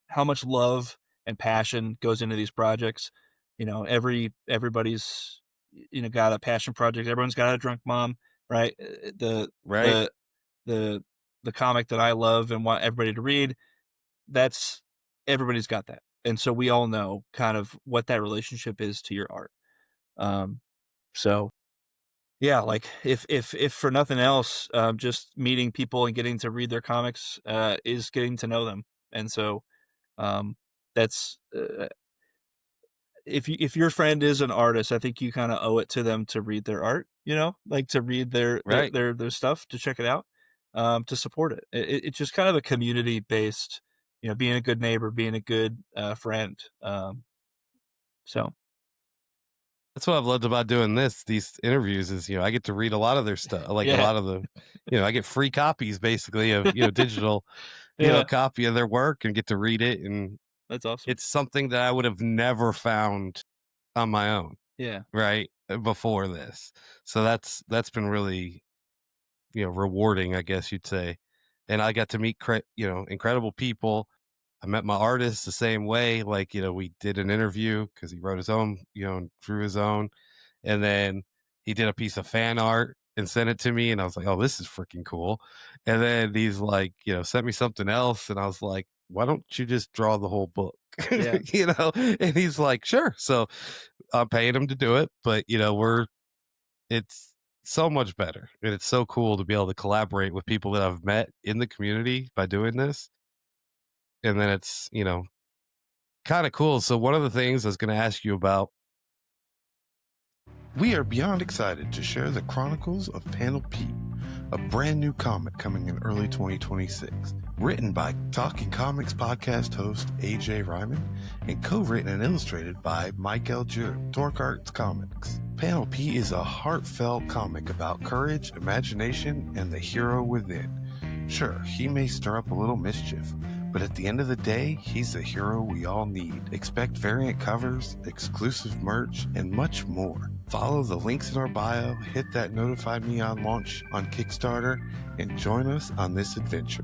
S3: how much love and passion goes into these projects. Everybody's, got a passion project. Everyone's got a drunk mom, right?
S2: Right.
S3: The the the comic that I love and want everybody to read, that's everybody's got that. And so we all know kind of what that relationship is to your art. Um, so yeah, like if for nothing else, just meeting people and getting to read their comics, is getting to know them. And so, um, that's, if your friend is an artist, I think you kind of owe it to them to read their art, like to read
S2: Right.
S3: their stuff, to check it out, to support it. It's just kind of a community based, being a good neighbor, being a good, friend. So
S2: That's what I've loved about doing these interviews is, I get to read a lot of their stuff, like a
S3: yeah,
S2: lot of the, I get free copies basically of, digital,
S3: yeah,
S2: copy of their work and get to read it. And
S3: that's awesome.
S2: it's something that I would have never found on my own,
S3: Yeah,
S2: right? Before this. So that's been really, rewarding, I guess you'd say. And I got to meet, incredible people. I met my artist the same way. Like, we did an interview because he wrote his own, and drew his own. And then he did a piece of fan art and sent it to me. And I was like, oh, this is freaking cool. And then he's like, sent me something else. And I was like, why don't you just draw the whole book?
S3: yeah,
S2: And he's like, sure. So I'm paying him to do it. But, it's so much better. And it's so cool to be able to collaborate with people that I've met in the community by doing this. And then it's, kind of cool. So one of the things I was going to ask you about.
S1: We are beyond excited to share the Chronicles of Panel P, a brand new comic coming in early 2026. Written by Talking Comics podcast host AJ Reimann and co-written and illustrated by Mike L. Jure, Torque Arts Comics. Panel P is a heartfelt comic about courage, imagination, and the hero within. Sure, he may stir up a little mischief, but at the end of the day, he's the hero we all need. Expect variant covers, exclusive merch, and much more. Follow the links in our bio, hit that notify me on launch on Kickstarter, and join us on this adventure.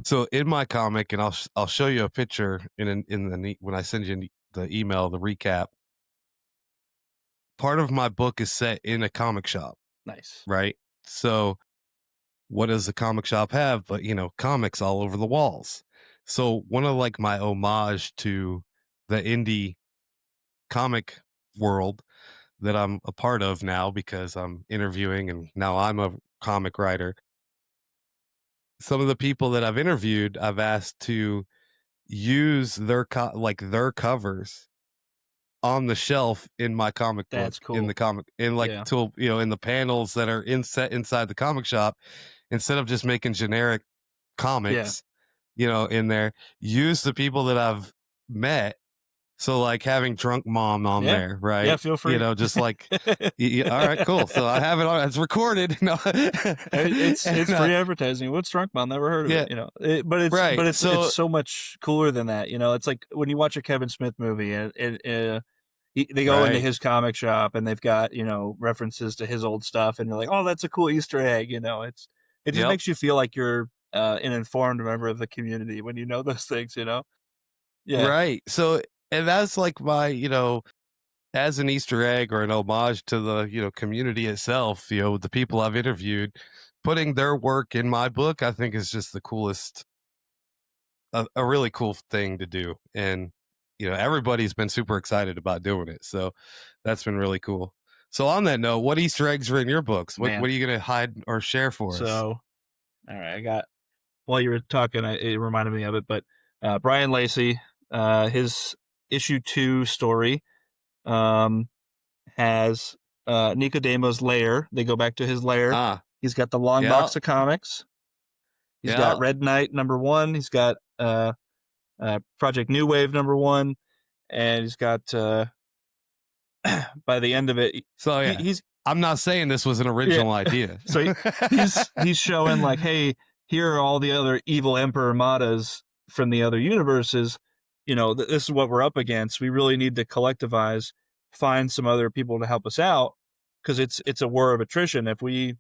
S2: So in my comic, and I'll show you a picture in the when I send you the email, the recap. Part of my book is set in a comic shop,
S3: nice.
S2: right? So what does the comic shop have? But comics all over the walls. So one of like my homage to the indie comic world that I'm a part of now because I'm interviewing and now I'm a comic writer some of the people that I've interviewed, I've asked to use their their covers on the shelf in my comic book,
S3: That's
S2: in
S3: cool.
S2: the comic, in like
S3: Yeah.
S2: to, you know, in the panels that are set inside the comic shop, instead of just making generic comics, you know, in there, use the people that I've met. So like having Drunk Mom on
S3: Yeah.
S2: there, right?
S3: Yeah, feel free.
S2: You know, just like, all right, cool. So I have it on, it's recorded. No,
S3: It's
S2: and,
S3: free advertising. What's Drunk Mom? Never heard of
S2: yeah,
S3: it. You know, but
S2: right.
S3: it's
S2: So
S3: so much cooler than that. You know, it's like when you watch a Kevin Smith movie and they go into
S2: right,
S3: his comic shop and they've got, you know, references to his old stuff, and you're like, oh, that's a cool Easter egg. You know, it just
S2: yep,
S3: makes you feel like you're an informed member of the community when you know those things. You know, yeah.
S2: right. So, and that's like my, you know, as an Easter egg or an homage to the, you know, community itself, you know, the people I've interviewed, putting their work in my book, I think is just the coolest, a really cool thing to do. And, you know, everybody's been super excited about doing it. So that's been really cool. So on that note, what Easter eggs are in your books?
S3: Man.
S2: What are you going to hide or share for us?
S3: So, all right, I got, while you were talking, it reminded me of it, but Brian Lacey, his issue 2 story, um, has Nicodemo's lair. They go back to his lair.
S2: Ah,
S3: He's got the long
S2: yeah,
S3: box of comics. He's got
S2: yeah.
S3: Red Knight #1. He's got Project New Wave #1, and he's got by the end of it,
S2: So yeah,
S3: he's
S2: I'm not saying this was an original idea.
S3: so he's showing like, hey, here are all the other evil Emperor Matas from the other universes. You know, this is what we're up against. We really need to collectivize, find some other people to help us out, because it's a war of attrition. If we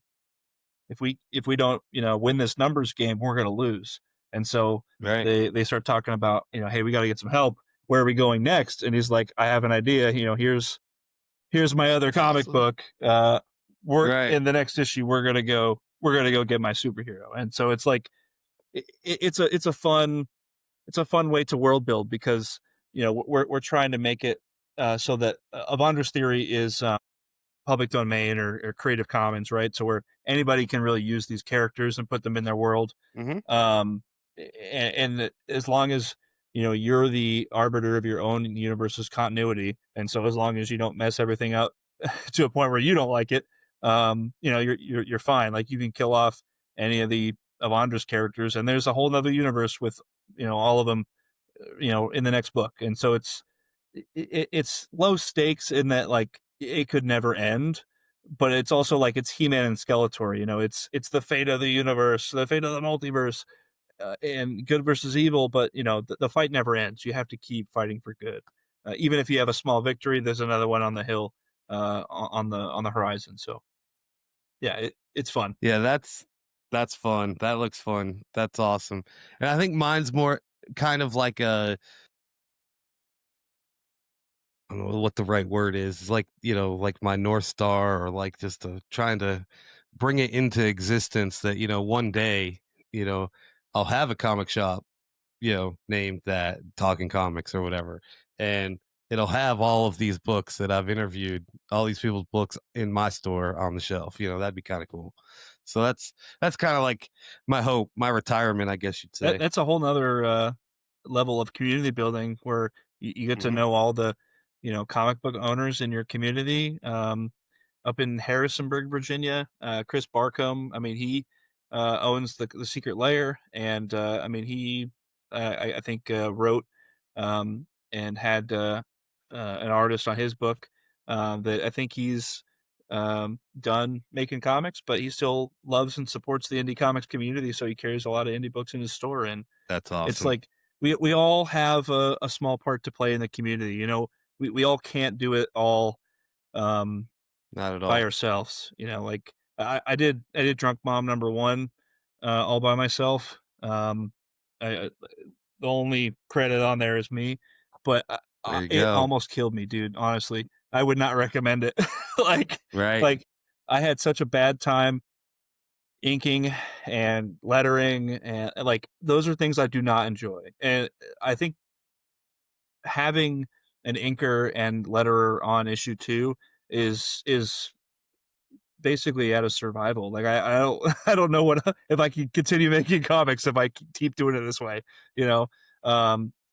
S3: don't, you know, win this numbers game, we're going to lose. And so
S2: Right,
S3: they start talking about, you know, hey, we got to get some help. Where are we going next? And he's like, I have an idea. You know, here's my other
S2: that's
S3: comic
S2: awesome.
S3: book. We're
S2: Right,
S3: in the next issue. We're gonna go get my superhero. And so it's like it's a fun way to world build, because you know we're trying to make it so that Evandra's theory is public domain or Creative Commons, right? So where anybody can really use these characters and put them in their world.
S2: mm-hmm.
S3: Um, and as long as you know you're the arbiter of your own universe's continuity, and so as long as you don't mess everything up to a point where you don't like it, you know, you're fine. Like you can kill off any of the Evandra's characters, and there's a whole other universe with, you know, all of them, you know, in the next book. And so it's low stakes in that, like, it could never end, but it's also like it's He-Man and Skeletor. You know, it's the fate of the universe, the fate of the multiverse, and good versus evil. But you know, the fight never ends. You have to keep fighting for good. Even if you have a small victory, there's another one on the hill, on the horizon. So yeah, it's fun.
S2: Yeah, that's fun. That looks fun. That's awesome. And I think mine's more kind of like a, I don't know what the right word is. It's like, you know, like my North Star, or like just trying to bring it into existence that, you know, one day, you know, I'll have a comic shop, you know, named that Talking Comics or whatever. And it'll have all of these books that I've interviewed, all these people's books in my store on the shelf. You know, that'd be kind of cool. So that's kind of like my hope, my retirement, I guess you'd say.
S3: That's a whole nother level of community building, where you get to
S2: Hmm.
S3: know all the, you know, comic book owners in your community. Up in Harrisonburg, Virginia, Chris Barcombe. I mean, he owns the Secret Lair, and I mean, he I think wrote and had an artist on his book that I think he's done making comics, but he still loves and supports the indie comics community. So he carries a lot of indie books in his store, and
S2: That's
S3: it's
S2: awesome.
S3: like we all have a small part to play in the community. You know, we all can't do it all. Um,
S2: Not at
S3: by
S2: all.
S3: ourselves. You know, like I did Drunk Mom #1 all by myself. I the only credit on there is me, but
S2: There you
S3: it
S2: go.
S3: almost killed me, dude. Honestly, I would not recommend it. like
S2: Right.
S3: like I had such a bad time inking and lettering, and like those are things I do not enjoy. And I think having an inker and letterer on issue 2 is basically out of survival. Like I don't I don't know what if I can continue making comics if I keep doing it this way. You know,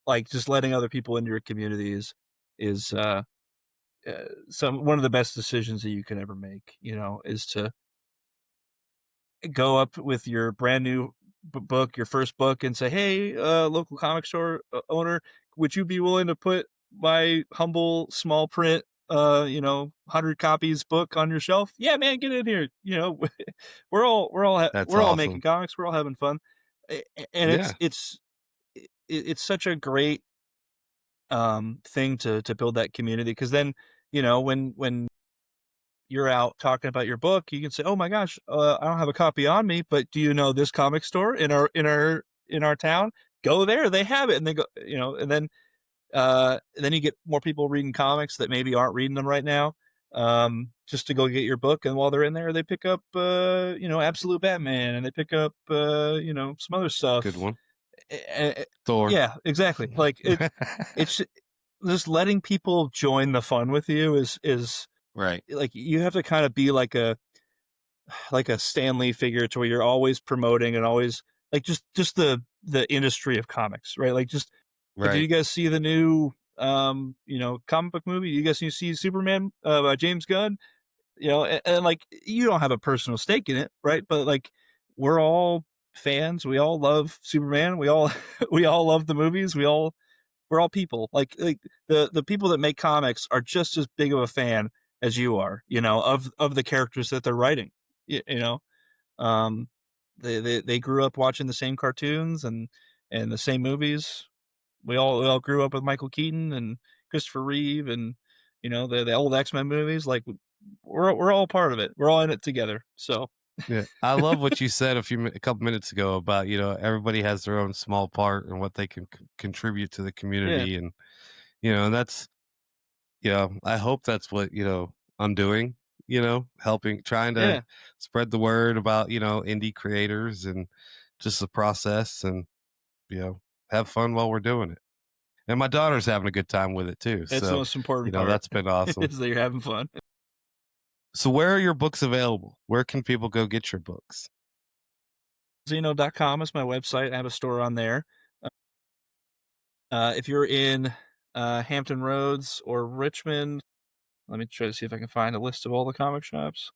S3: like just letting other people into your community is some one of the best decisions that you can ever make. You know, is to go up with your brand new book, your first book, and say, "Hey, local comic store owner, would you be willing to put my humble small print, 100 copies book on your shelf? Yeah, man, get in here. You know,
S2: That's
S3: we're all making
S2: awesome.
S3: comics. We're all having fun, and
S2: Yeah.
S3: it's such a great thing to build that community because then when you're out talking about your book, you can say, "Oh my gosh, I don't have a copy on me, but do you know this comic store in our town? Go there, they have it." And they go, and then you get more people reading comics that maybe aren't reading them right now, just to go get your book. And while they're in there, they pick up, Absolute Batman, and they pick up, some other
S2: Good
S3: stuff.
S2: one.
S3: Eh,
S2: Thor.
S3: yeah, exactly. Like it's just letting people join the fun with you is
S2: Right.
S3: like you have to kind of be like a Stan Lee figure to where you're always promoting and always like just the industry of comics, right? Like just like, did you
S2: Right.
S3: guys see the new comic book movie? You guys see Superman by James Gunn? And like you don't have a personal stake in it, right? But like we're all fans. We all love Superman. We all we all love the movies. We're all people. Like the people that make comics are just as big of a fan as you are, of the characters that they're writing. You know, um, they grew up watching the same cartoons and the same movies. We all grew up with Michael Keaton and Christopher Reeve and the old X-Men movies. Like we're all part of it. We're all in it together. So
S2: Yeah. I love what you said a couple minutes ago about, everybody has their own small part and what they can contribute to the
S3: yeah,
S2: community. And, and that's, I hope that's what, I'm doing, helping, trying to
S3: yeah.
S2: spread the word about, indie creators and just the process and, have fun while we're doing it. And my daughter's having a good time with it too.
S3: It's the
S2: So,
S3: most important part
S2: that's been awesome.
S3: is that you're having fun.
S2: So where are your books available? Where can people go get your books?
S3: Zeno.com is my website. I have a store on there. If you're in Hampton Roads or Richmond, let me try to see if I can find a list of all the comic shops.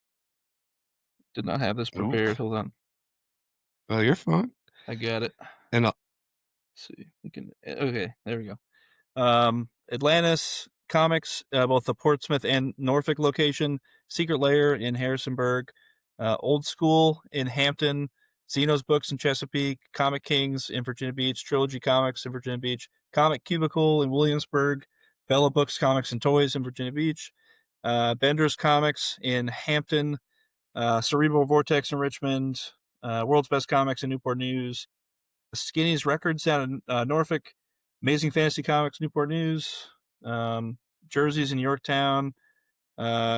S3: Did not have this
S2: Ooh,
S3: prepared. Hold on.
S2: well, you're fine.
S3: I got it.
S2: And
S3: Let's see. We can. Okay, there we go. Atlantis Comics, both the Portsmouth and Norfolk location, Secret Lair in Harrisonburg, Old School in Hampton, Zeno's Books in Chesapeake, Comic Kings in Virginia Beach, Trilogy Comics in Virginia Beach, Comic Cubicle in Williamsburg, Bella Books Comics and Toys in Virginia Beach, Bender's Comics in Hampton, Cerebral Vortex in Richmond, World's Best Comics in Newport News, Skinny's Records down in Norfolk, Amazing Fantasy Comics, Newport News, Jerseys in Yorktown,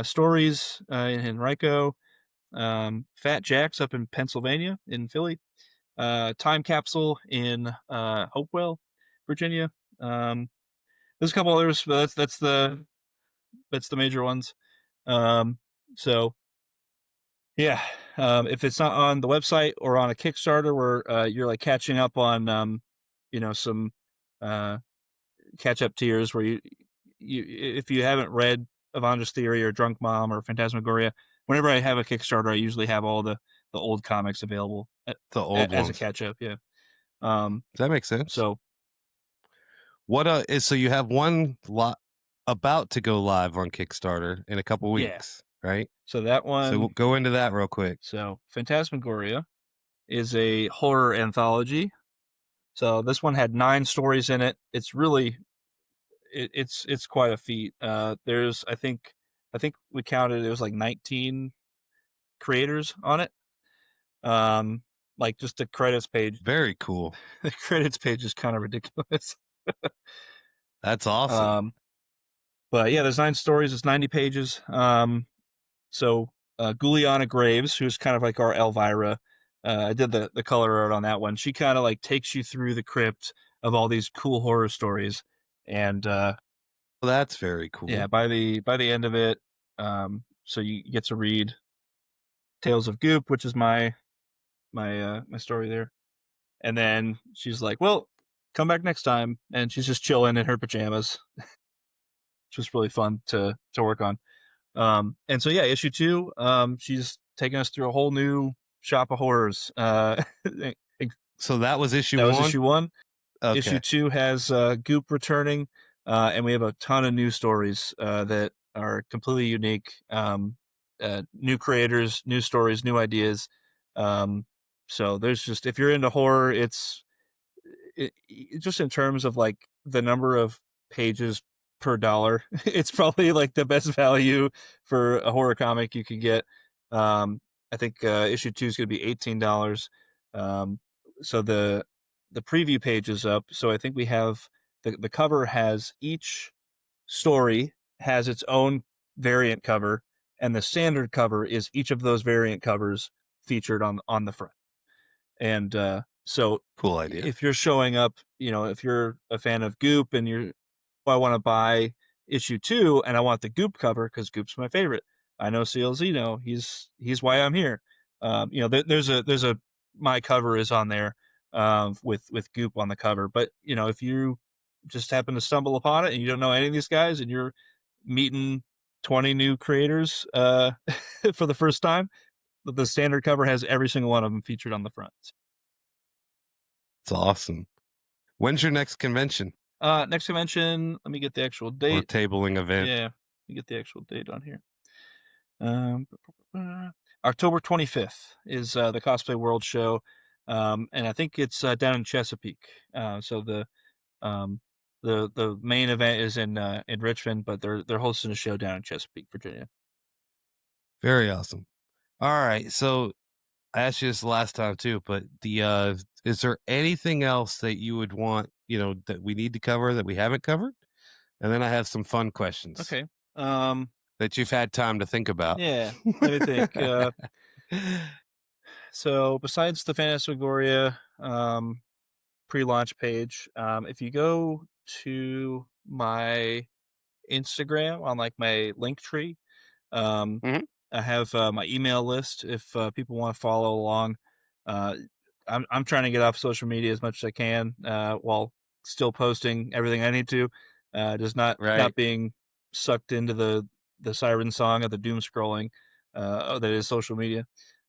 S3: Stories in Henrico, Fat Jacks up in Pennsylvania, in Philly, Time Capsule in Hopewell, Virginia. There's a couple others, but that's the major ones. So yeah, if it's not on the website or on a Kickstarter where you're like catching up on some uh catch up tiers where you if you haven't read Evandra's Theory or Drunk Mom or Phantasmagoria, whenever I have a Kickstarter, I usually have all the old comics available
S2: the old
S3: as a
S2: ones.
S3: catch up. Yeah. Um.
S2: Does that make sense?
S3: So
S2: What is so you have one lot about to go live on Kickstarter in a couple
S3: yeah.
S2: weeks, right?
S3: So that
S2: So we'll
S3: one.
S2: go into that real quick.
S3: So Phantasmagoria is a horror anthology. So this one had 9 stories in it. It's really it's quite a feat. There's I think we counted it was like 19 creators on it. Like just the credits page.
S2: Very cool.
S3: The credits page is kind of ridiculous.
S2: That's awesome.
S3: But yeah, there's 9 stories. It's 90 pages. So Guliana Graves, who's kind of like our Elvira, I did the color art on that one. She kind of like takes you through the crypt of all these cool horror stories, and
S2: Well, that's very cool.
S3: yeah, by the end of it, so you get to read Tales of Goop, which is my story there. And then she's like, "Well, come back next time," and she's just chilling in her pajamas, which was really fun to work on. And so yeah, issue 2, she's taking us through a whole new shop of horrors.
S2: So that was issue
S3: That was
S2: 1?
S3: issue 1. Issue
S2: Okay.
S3: 2 has Goop returning, and we have a ton of new stories that are completely unique. New creators, new stories, new ideas. So there's just, if you're into horror, just in terms of like the number of pages per dollar, it's probably like the best value for a horror comic you could get. I think issue 2 is going to be $18. So the preview page is up. So I think we have the cover has each story has its own variant cover, and the standard cover is each of those variant covers featured on the front. And so
S2: Cool idea.
S3: if you're showing up, if you're a fan of Goop and I want to buy issue 2 and I want the Goop cover because Goop's my favorite. I know CL Zeno. He's why I'm here. There's a my cover is on there with Goop on the cover. But if you just happen to stumble upon it and you don't know any of these guys and you're meeting 20 new creators for the first time, the standard cover has every single one of them featured on the front.
S2: It's awesome. When's your next convention
S3: Next convention, let me get the actual
S2: or
S3: date.
S2: tabling event?
S3: Yeah, let me get the actual date on here. October 25th is the Cosplay World Show, and I think it's down in Chesapeake. So the main event is in Richmond, but they're hosting a show down in Chesapeake, Virginia.
S2: Very awesome. All right. So I asked you this last time too, but is there anything else that you would want, that we need to cover that we haven't covered? And then I have some fun questions.
S3: Okay.
S2: That you've had time to think about.
S3: Yeah. Let me think. So besides the Phantasmagoria pre-launch page, if you go to my Instagram on like my link tree,
S2: Mhm.
S3: I have my email list if people want to follow along. Uh, I'm trying to get off social media as much as I can while still posting everything I need to, just not
S2: Right.
S3: being sucked into the siren song of the doom scrolling that is social media.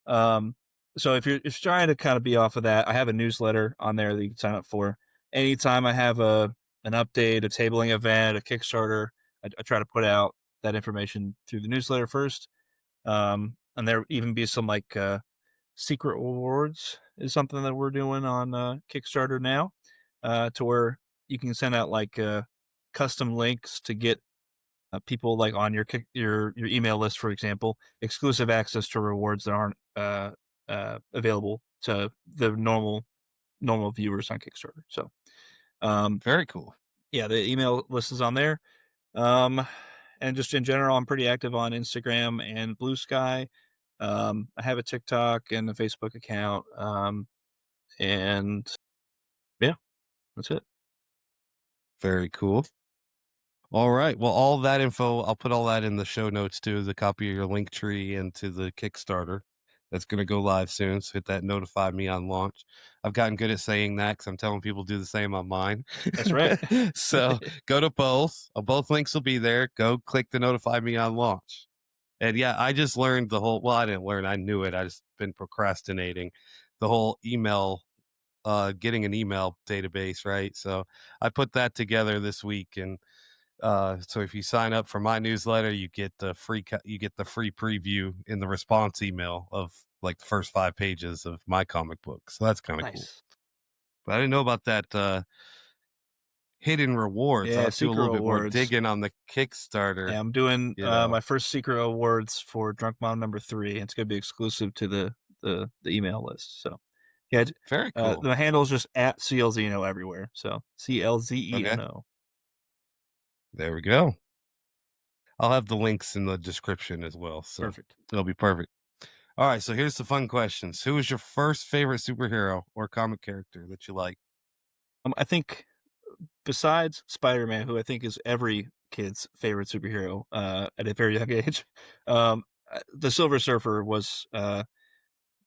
S3: Um, so if you're trying to kind of be off of that, I have a newsletter on there that you can sign up for. Anytime I have an update, a tabling event, a Kickstarter, I try to put out that information through the newsletter first. And there even be some like secret rewards is something that we're doing on Kickstarter now, to where you can send out like custom links to get people like on your email list, for example, exclusive access to rewards that aren't available to the normal viewers on Kickstarter. So
S2: Very cool.
S3: yeah, the email list is on there. And just in general, I'm pretty active on Instagram and Blue Sky. I have a TikTok and a Facebook account. And yeah, that's it.
S2: Very cool. All right. Well, all that info, I'll put all that in the show notes too, the copy of your link tree and to the Kickstarter. That's going to go live soon. So hit that notify me on launch. I've gotten good at saying that because I'm telling people to do the same on mine.
S3: That's right.
S2: So go to both. Both links will be there. Go click the notify me on launch. And yeah, I just learned I didn't learn. I knew it. I just been procrastinating the whole email, getting an email database. Right. So I put that together this week. And so if you sign up for my newsletter, you get the free preview in the response email of like the first 5 pages of my comic book. So that's kind of cool.
S3: Nice.
S2: But I didn't know about that hidden rewards.
S3: Yeah,
S2: I'll have to do a
S3: secret
S2: little bit more
S3: rewards.
S2: digging on the Kickstarter.
S3: Yeah, I'm doing
S2: You know.
S3: my first secret awards for Drunk Mom number 3. It's going to be exclusive to the email list. So yeah,
S2: Very cool.
S3: the handle is just at CL Zeno everywhere. So CLZENO.
S2: Okay. There we go. I'll have the links in the description as well. So
S3: Perfect.
S2: it'll be perfect. All right. So here's the fun questions. Who is your first favorite superhero or comic character that you like?
S3: I think besides Spider-Man, who I think is every kid's favorite superhero at a very young age, the Silver Surfer was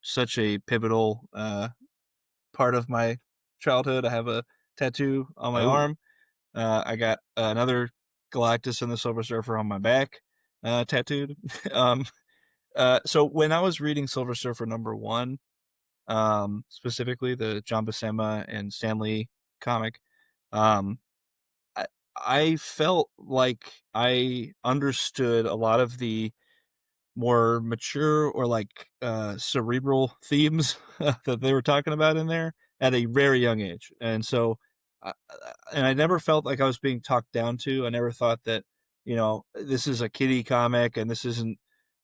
S3: such a pivotal part of my childhood. I have a tattoo on my
S2: Oh,
S3: arm. I got another Galactus and the Silver Surfer on my back, tattooed. um, so when I was reading Silver Surfer #1, specifically the John Buscema and Stan Lee comic, um, I I felt like I understood a lot of the more mature or like cerebral themes that they were talking about in there at a very young age. And so and I never felt like I was being talked down to. I never thought that, this is a kiddie comic and this isn't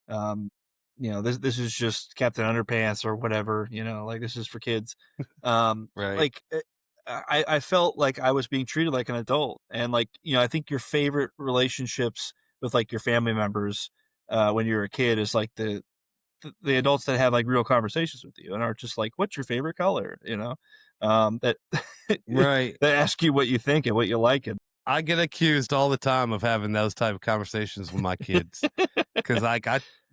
S3: um, this is just Captain Underpants or whatever, like this is for kids.
S2: right.
S3: Like I felt like I was being treated like an adult. And like, I think your favorite relationships with like your family members when you're a kid is like the adults that have like real conversations with you and are just like, what's your favorite color? That
S2: Right.
S3: that ask you what you think and what you like. And
S2: I get accused all the time of having those type of conversations with my kids because I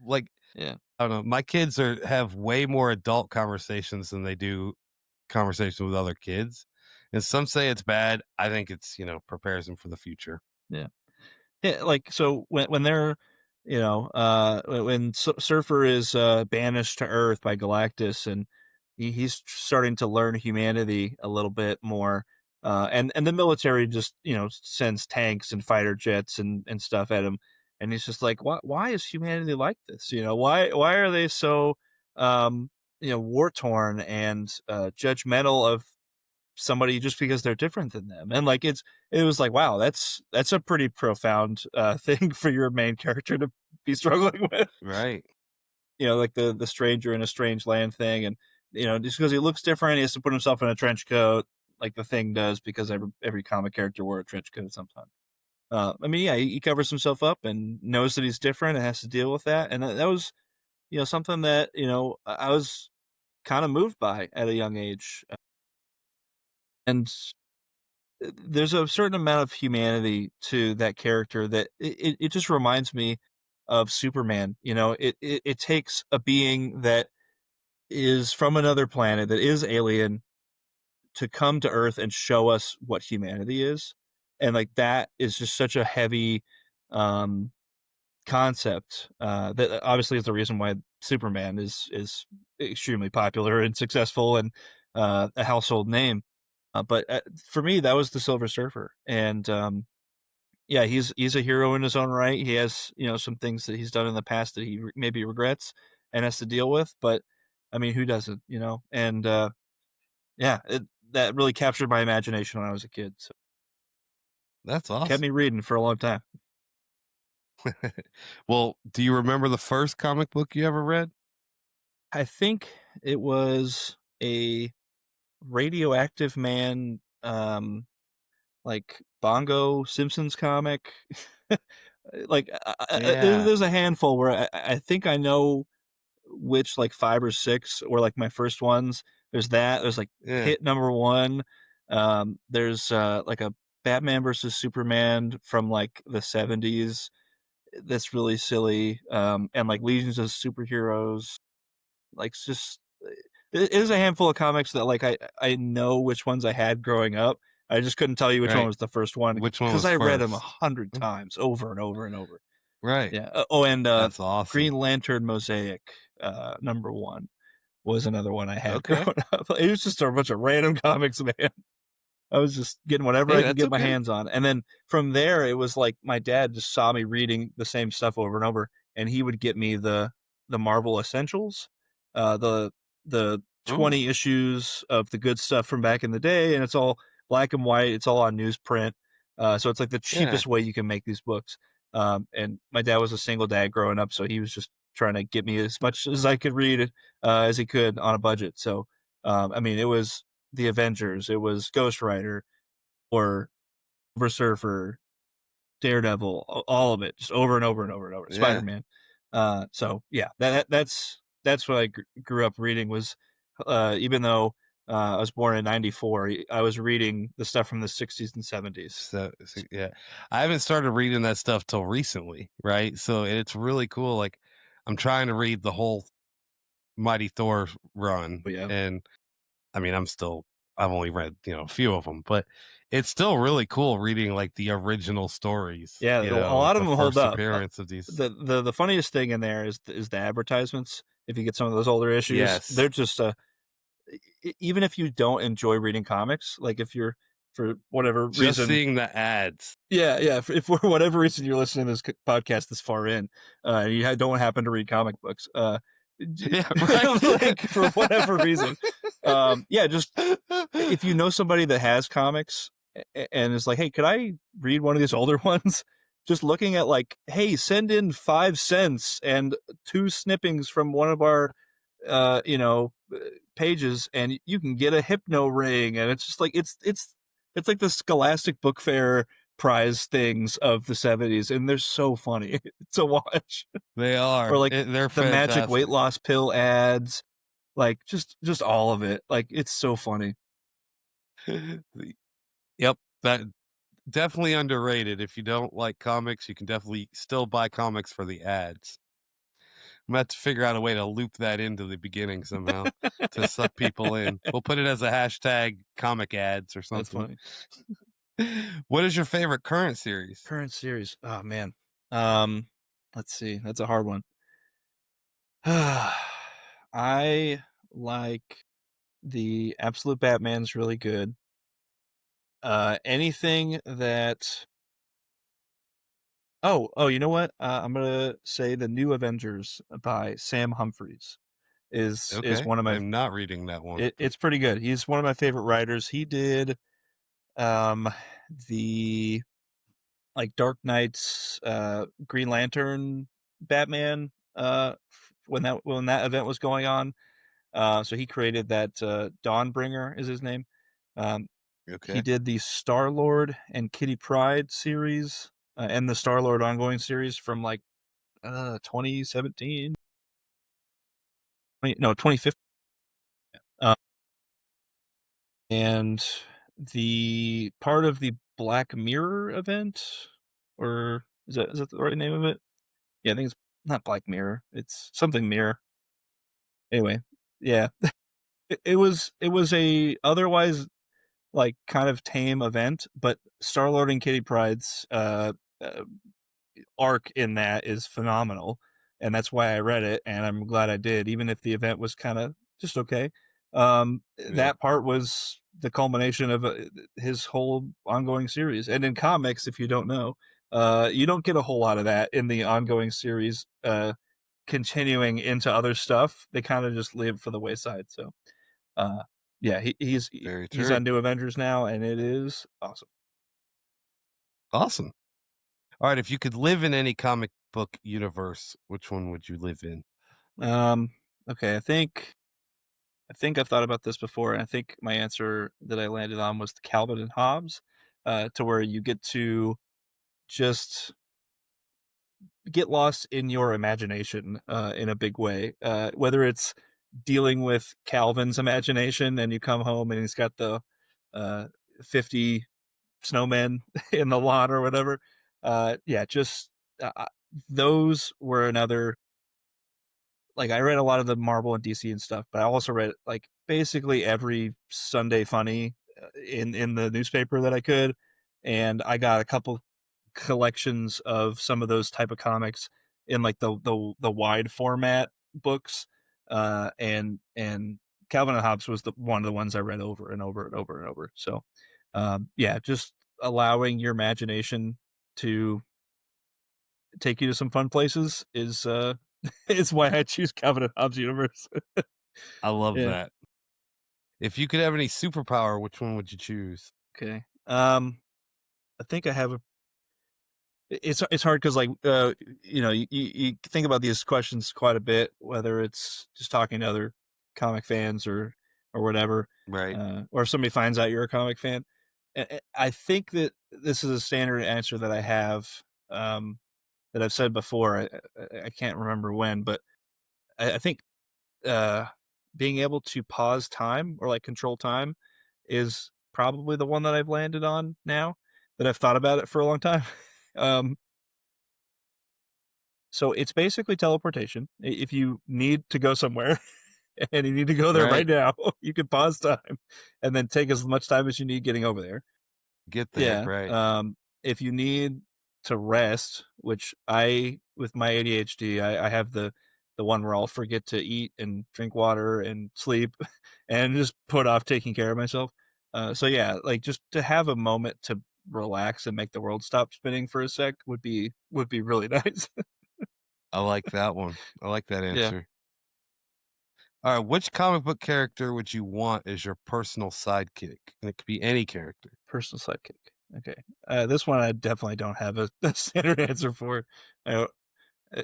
S2: like
S3: yeah,
S2: I don't know. My kids have way more adult conversations than they do conversations with other kids, and some say it's bad. I think it's prepares them for the future.
S3: yeah. Yeah, like so when they're, when Surfer is banished to Earth by Galactus, and he's starting to learn humanity a little bit more, and the military just sends tanks and fighter jets and stuff at him, and he's just like, why is humanity like this? Why are they so war torn and judgmental of somebody just because they're different than them. And like it was like, wow, that's a pretty profound thing for your main character to be struggling with.
S2: Right.
S3: Like the stranger in a strange land thing. And just because he looks different, he has to put himself in a trench coat like the Thing does, because every comic character wore a trench coat sometime. I mean, yeah, he covers himself up and knows that he's different and has to deal with that. And that was something that I was kind of moved by at a young age. And there's a certain amount of humanity to that character that it just reminds me of Superman. It takes a being that is from another planet, that is alien, to come to Earth and show us what humanity is. And like that is just such a heavy um concept that obviously is the reason why Superman is extremely popular and successful and a household name. But for me, that was the Silver Surfer. And yeah, he's a hero in his own right. He has some things that he's done in the past that he maybe regrets and has to deal with. But I mean, who doesn't? And yeah, that really captured my imagination when I was a kid. So
S2: That's
S3: kept
S2: awesome.
S3: me reading for a long time.
S2: Well, do you remember the first comic book you ever read?
S3: I think it was a Radioactive Man, like Bongo Simpsons comic. Like
S2: Yeah.
S3: there's a handful where I think I know which like 5 or 6 were like my first ones. There's that. There's like
S2: Yeah.
S3: Hit #1. There's like a Batman versus Superman from like the '70s. That's really silly. And like Legions of Superheroes. Like it's just it is a handful of comics that like I know which ones I had growing up. I just couldn't tell you which one
S2: Right.
S3: was the first one
S2: Which one
S3: because
S2: was
S3: I read them
S2: first?
S3: 100 times over and over and over.
S2: Right.
S3: Yeah. Oh, and
S2: That's awesome.
S3: Green Lantern Mosaic #1 was another one I had
S2: Okay.
S3: growing up. It was just a bunch of random comics, man. I was just getting whatever
S2: Hey,
S3: I could
S2: that's
S3: get my
S2: okay.
S3: hands on. And then from there, it was like my dad just saw me reading the same stuff over and over, and he would get me the Marvel Essentials, the
S2: Ooh.
S3: 20 issues of the good stuff from back in the day, and it's all black and white. It's all on newsprint. So it's like the
S2: Yeah.
S3: cheapest way you can make these books. And my dad was a single dad growing up, so he was just trying to get me as much as I could read as he could on a budget. So I mean, it was the Avengers, it was Ghost Rider or Silver Surfer, Daredevil, all of it, just over and over and over and over. Spider
S2: Yeah.
S3: Man. So yeah, that's what I grew up reading. Was even though I was born in '94, I was reading the stuff from the '60s and '70s.
S2: Yeah. I haven't started reading that stuff till recently, right? So it's really cool. Like I'm trying to read the whole Mighty Thor run,
S3: But yeah.
S2: and I mean, I've only read, a few of them, but it's still really cool reading like the original stories.
S3: Yeah,
S2: You
S3: a
S2: know,
S3: lot of
S2: the
S3: them hold
S2: first
S3: up.
S2: appearance of these.
S3: The funniest thing in there is the advertisements. If you get some of those older issues,
S2: Yes.
S3: they're just even if you don't enjoy reading comics, like if you're for whatever
S2: Just
S3: reason,
S2: seeing the ads.
S3: yeah, if for whatever reason you're listening to this podcast this far in, and you don't happen to read comic books,
S2: Yeah, right.
S3: like for whatever reason, yeah, just if you know somebody that has comics and is like, hey, could I read one of these older ones? Just looking at like, hey, send in 5 cents and 2 snippings from one of our, uh, you know, uh, pages, and you can get a hypno ring, and it's just like it's like the Scholastic Book Fair prize things of the 70s, and they're so funny to watch.
S2: They are.
S3: Or like
S2: They're
S3: the magic weight
S2: fantastic.
S3: loss pill ads, like just all of it. Like it's so funny.
S2: Yep, that definitely underrated. If you don't like comics, you can definitely still buy comics for the ads. I'm gonna have to figure out a way to loop that into the beginning somehow to suck people in. We'll put it as a hashtag comic ads or
S3: That's
S2: something.
S3: funny.
S2: What is your favorite current series?
S3: Current series. Oh man. Let's see. That's a hard one. I like the Absolute Batman's really good. Anything that you know what? I'm gonna say the New Avengers by Sam Humphries is
S2: Okay,
S3: one of my.
S2: I'm not reading that one.
S3: It's pretty good. He's one of my favorite writers. He did um the like Dark Knight's Green Lantern Batman when that event was going on. So he created that Dawnbringer is his name. Um, he
S2: Okay,
S3: did the Star-Lord and Kitty Pryde series and the Star-Lord ongoing series from like 2017, no 2015. Uh, and the part of the Black Mirror event, or is that the right name of it? Yeah, I think it's not Black Mirror. It's something Mirror. Anyway, yeah, it was a otherwise like kind of tame event, but Star Lord and Kitty Pryde's uh, arc in that is phenomenal, and that's why I read it, and I'm glad I did, even if the event was kind of just okay.
S2: yeah,
S3: That part was the culmination of his whole ongoing series, and in comics, if you don't know, you don't get a whole lot of that in the ongoing series. Continuing into other stuff, they kind of just live for the wayside. So, uh, yeah,
S2: very
S3: he's
S2: true.
S3: on New Avengers now, and it is awesome.
S2: Awesome. All right, if you could live in any comic book universe, which one would you live in?
S3: Um, okay, I think I've thought about this before, and I think my answer that I landed on was the Calvin and Hobbes, to where you get to just get lost in your imagination in a big way. Whether it's dealing with Calvin's imagination, and you come home and he's got the 50 snowmen in the lawn or whatever. Yeah, just those were another. Like I read a lot of the Marvel and DC and stuff, but I also read like basically every Sunday Funny in the newspaper that I could, and I got a couple collections of some of those type of comics in like the wide format books, and Calvin and Hobbes was the one of the ones I read over and over and over and over. So, yeah, just allowing your imagination to take you to some fun places is is why I choose Calvin and Hobbes universe.
S2: I love
S3: Yeah.
S2: that. If you could have any superpower, which one would you choose?
S3: Okay. I think I have a. It's hard because like you think about these questions quite a bit, whether it's just talking to other comic fans or whatever,
S2: Right.
S3: or if somebody finds out you're a comic fan. I think that this is a standard answer that I have, that I've said before. I can't remember when, but I think uh, being able to pause time or like control time is probably the one that I've landed on now that I've thought about it for a long time. um, So it's basically teleportation. If you need to go somewhere and you need to go there
S2: Right.
S3: right now, you can pause time and then take as much time as you need getting over there.
S2: Get there, right.
S3: If you need to rest, which with my ADHD, I have the one where I'll forget to eat and drink water and sleep and just put off taking care of myself. So yeah, like just to have a moment to relax and make the world stop spinning for a sec would be really nice.
S2: I like that one. I like that
S3: Yeah.
S2: answer. All right, which comic book character would you want as your personal sidekick? And it could be any character.
S3: Personal sidekick. Okay. This one I definitely don't have a standard answer for. I,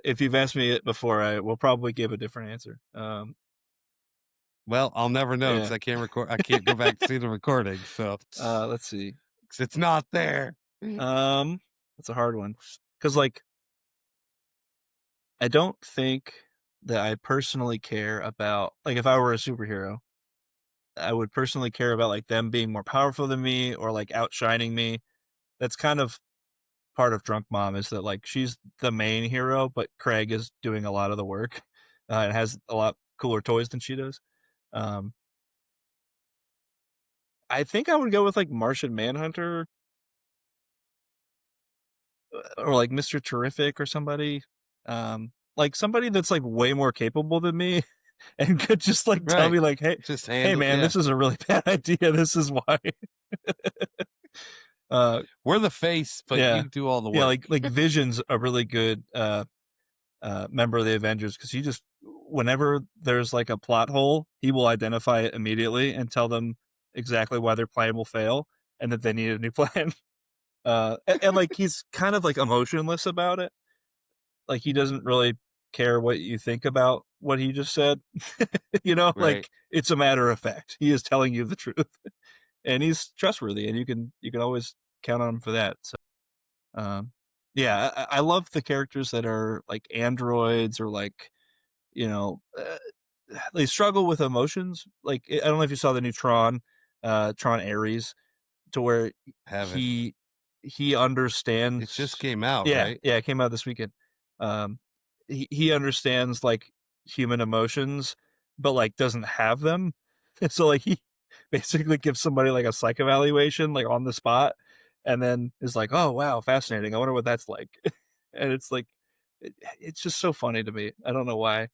S3: if you've asked me it before, I will probably give a different answer.
S2: Well, I'll never know because
S3: Yeah.
S2: I can't record. I can't go back to see the recording, so
S3: Let's see.
S2: 'cause it's not there.
S3: That's a hard one because, like, I don't think that I personally care about, like, if I were a superhero, I would personally care about like them being more powerful than me or like outshining me. That's kind of part of Drunk Mom, is that like she's the main hero, but Craig is doing a lot of the work and has a lot cooler toys than she does. Um, I think I would go with like Martian Manhunter or like Mr. Terrific or somebody. Like somebody that's like way more capable than me and could just like tell
S2: Right.
S3: me like,
S2: Just
S3: hey
S2: handle.
S3: man,
S2: Yeah,
S3: this is a really bad idea. This is why. uh,
S2: we're the face, but
S3: yeah,
S2: you do all the
S3: yeah.
S2: work.
S3: Like Vision's a really good member of the Avengers because he just, whenever there's like a plot hole, he will identify it immediately and tell them exactly why their plan will fail and that they need a new plan. And like he's kind of like emotionless about it. Like he doesn't really care what you think about what he just said.
S2: Right.
S3: Like it's a matter of fact. He is telling you the truth, and he's trustworthy, and you can always count on him for that. So, yeah, I love the characters that are like androids or like you know uh, they struggle with emotions. Like I don't know if you saw the new Tron Ares, to where
S2: Haven't.
S3: he
S2: It just
S3: understands.
S2: came out,
S3: Yeah,
S2: right?
S3: yeah, it came out this weekend. Um, he understands like human emotions, but like doesn't have them. So like he basically gives somebody like a psych evaluation like on the spot, and then is like, "Oh wow, fascinating. I wonder what that's like." And it's like, it's just so funny to me. I don't know why.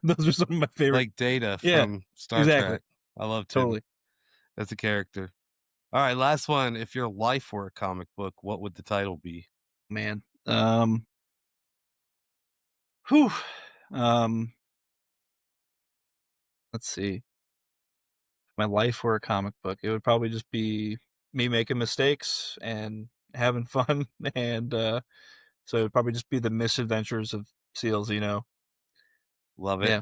S3: Those are some of my favorite.
S2: Like Data
S3: Yeah,
S2: from Star
S3: exactly,
S2: Trek. I loved him
S3: totally.
S2: as a character. All right, last one. If your life were a comic book, what would the title be?
S3: Man, whew. Um, let's see. If my life were a comic book, it would probably just be me making mistakes and having fun, and so it would probably just be the misadventures of CL Zeno.
S2: Love it.
S3: Yeah,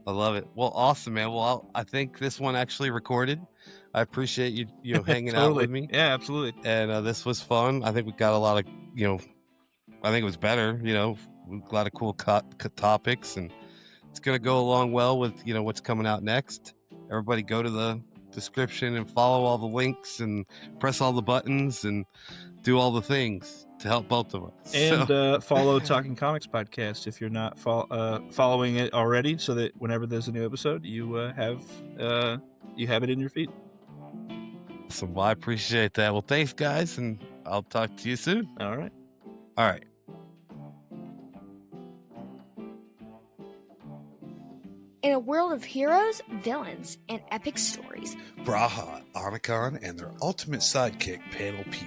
S2: I love it. Well, awesome, man. Well, I think this one actually recorded. I appreciate you hanging out
S3: totally.
S2: with me,
S3: Yeah, absolutely.
S2: and this was fun. I think we got a lot of I think it was better. A lot of cool topics, and it's gonna go along well with what's coming out next. Everybody, go to the description and follow all the links and press all the buttons and do all the things to help both of us.
S3: And
S2: So,
S3: follow Talking Comics podcast if you're not following it already, so that whenever there's a new episode, you have it in your feed.
S2: awesome. Well, I appreciate that. Well, thanks, guys, and I'll talk to you soon.
S3: All right.
S2: All right.
S4: In a world of heroes, villains, and epic stories,
S5: Braha, Anakan, and their ultimate sidekick, Panel P,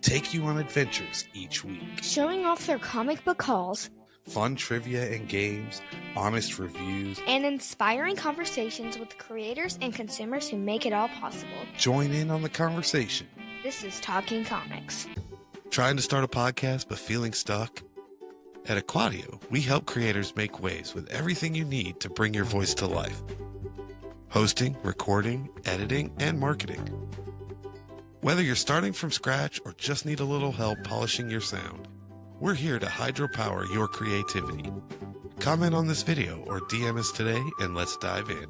S5: take you on adventures each week.
S4: showing off their comic book hauls,
S5: Fun trivia and games, honest reviews.
S4: and inspiring conversations with creators and consumers who make it all possible.
S5: Join in on the conversation.
S4: This is Talking Comics.
S5: Trying to start a podcast but feeling stuck? At Aquadio, we help creators make waves with everything you need to bring your voice to life. Hosting, recording, editing, and marketing. Whether you're starting from scratch or just need a little help polishing your sound, we're here to hydropower your creativity. Comment on this video or DM us today and let's dive in.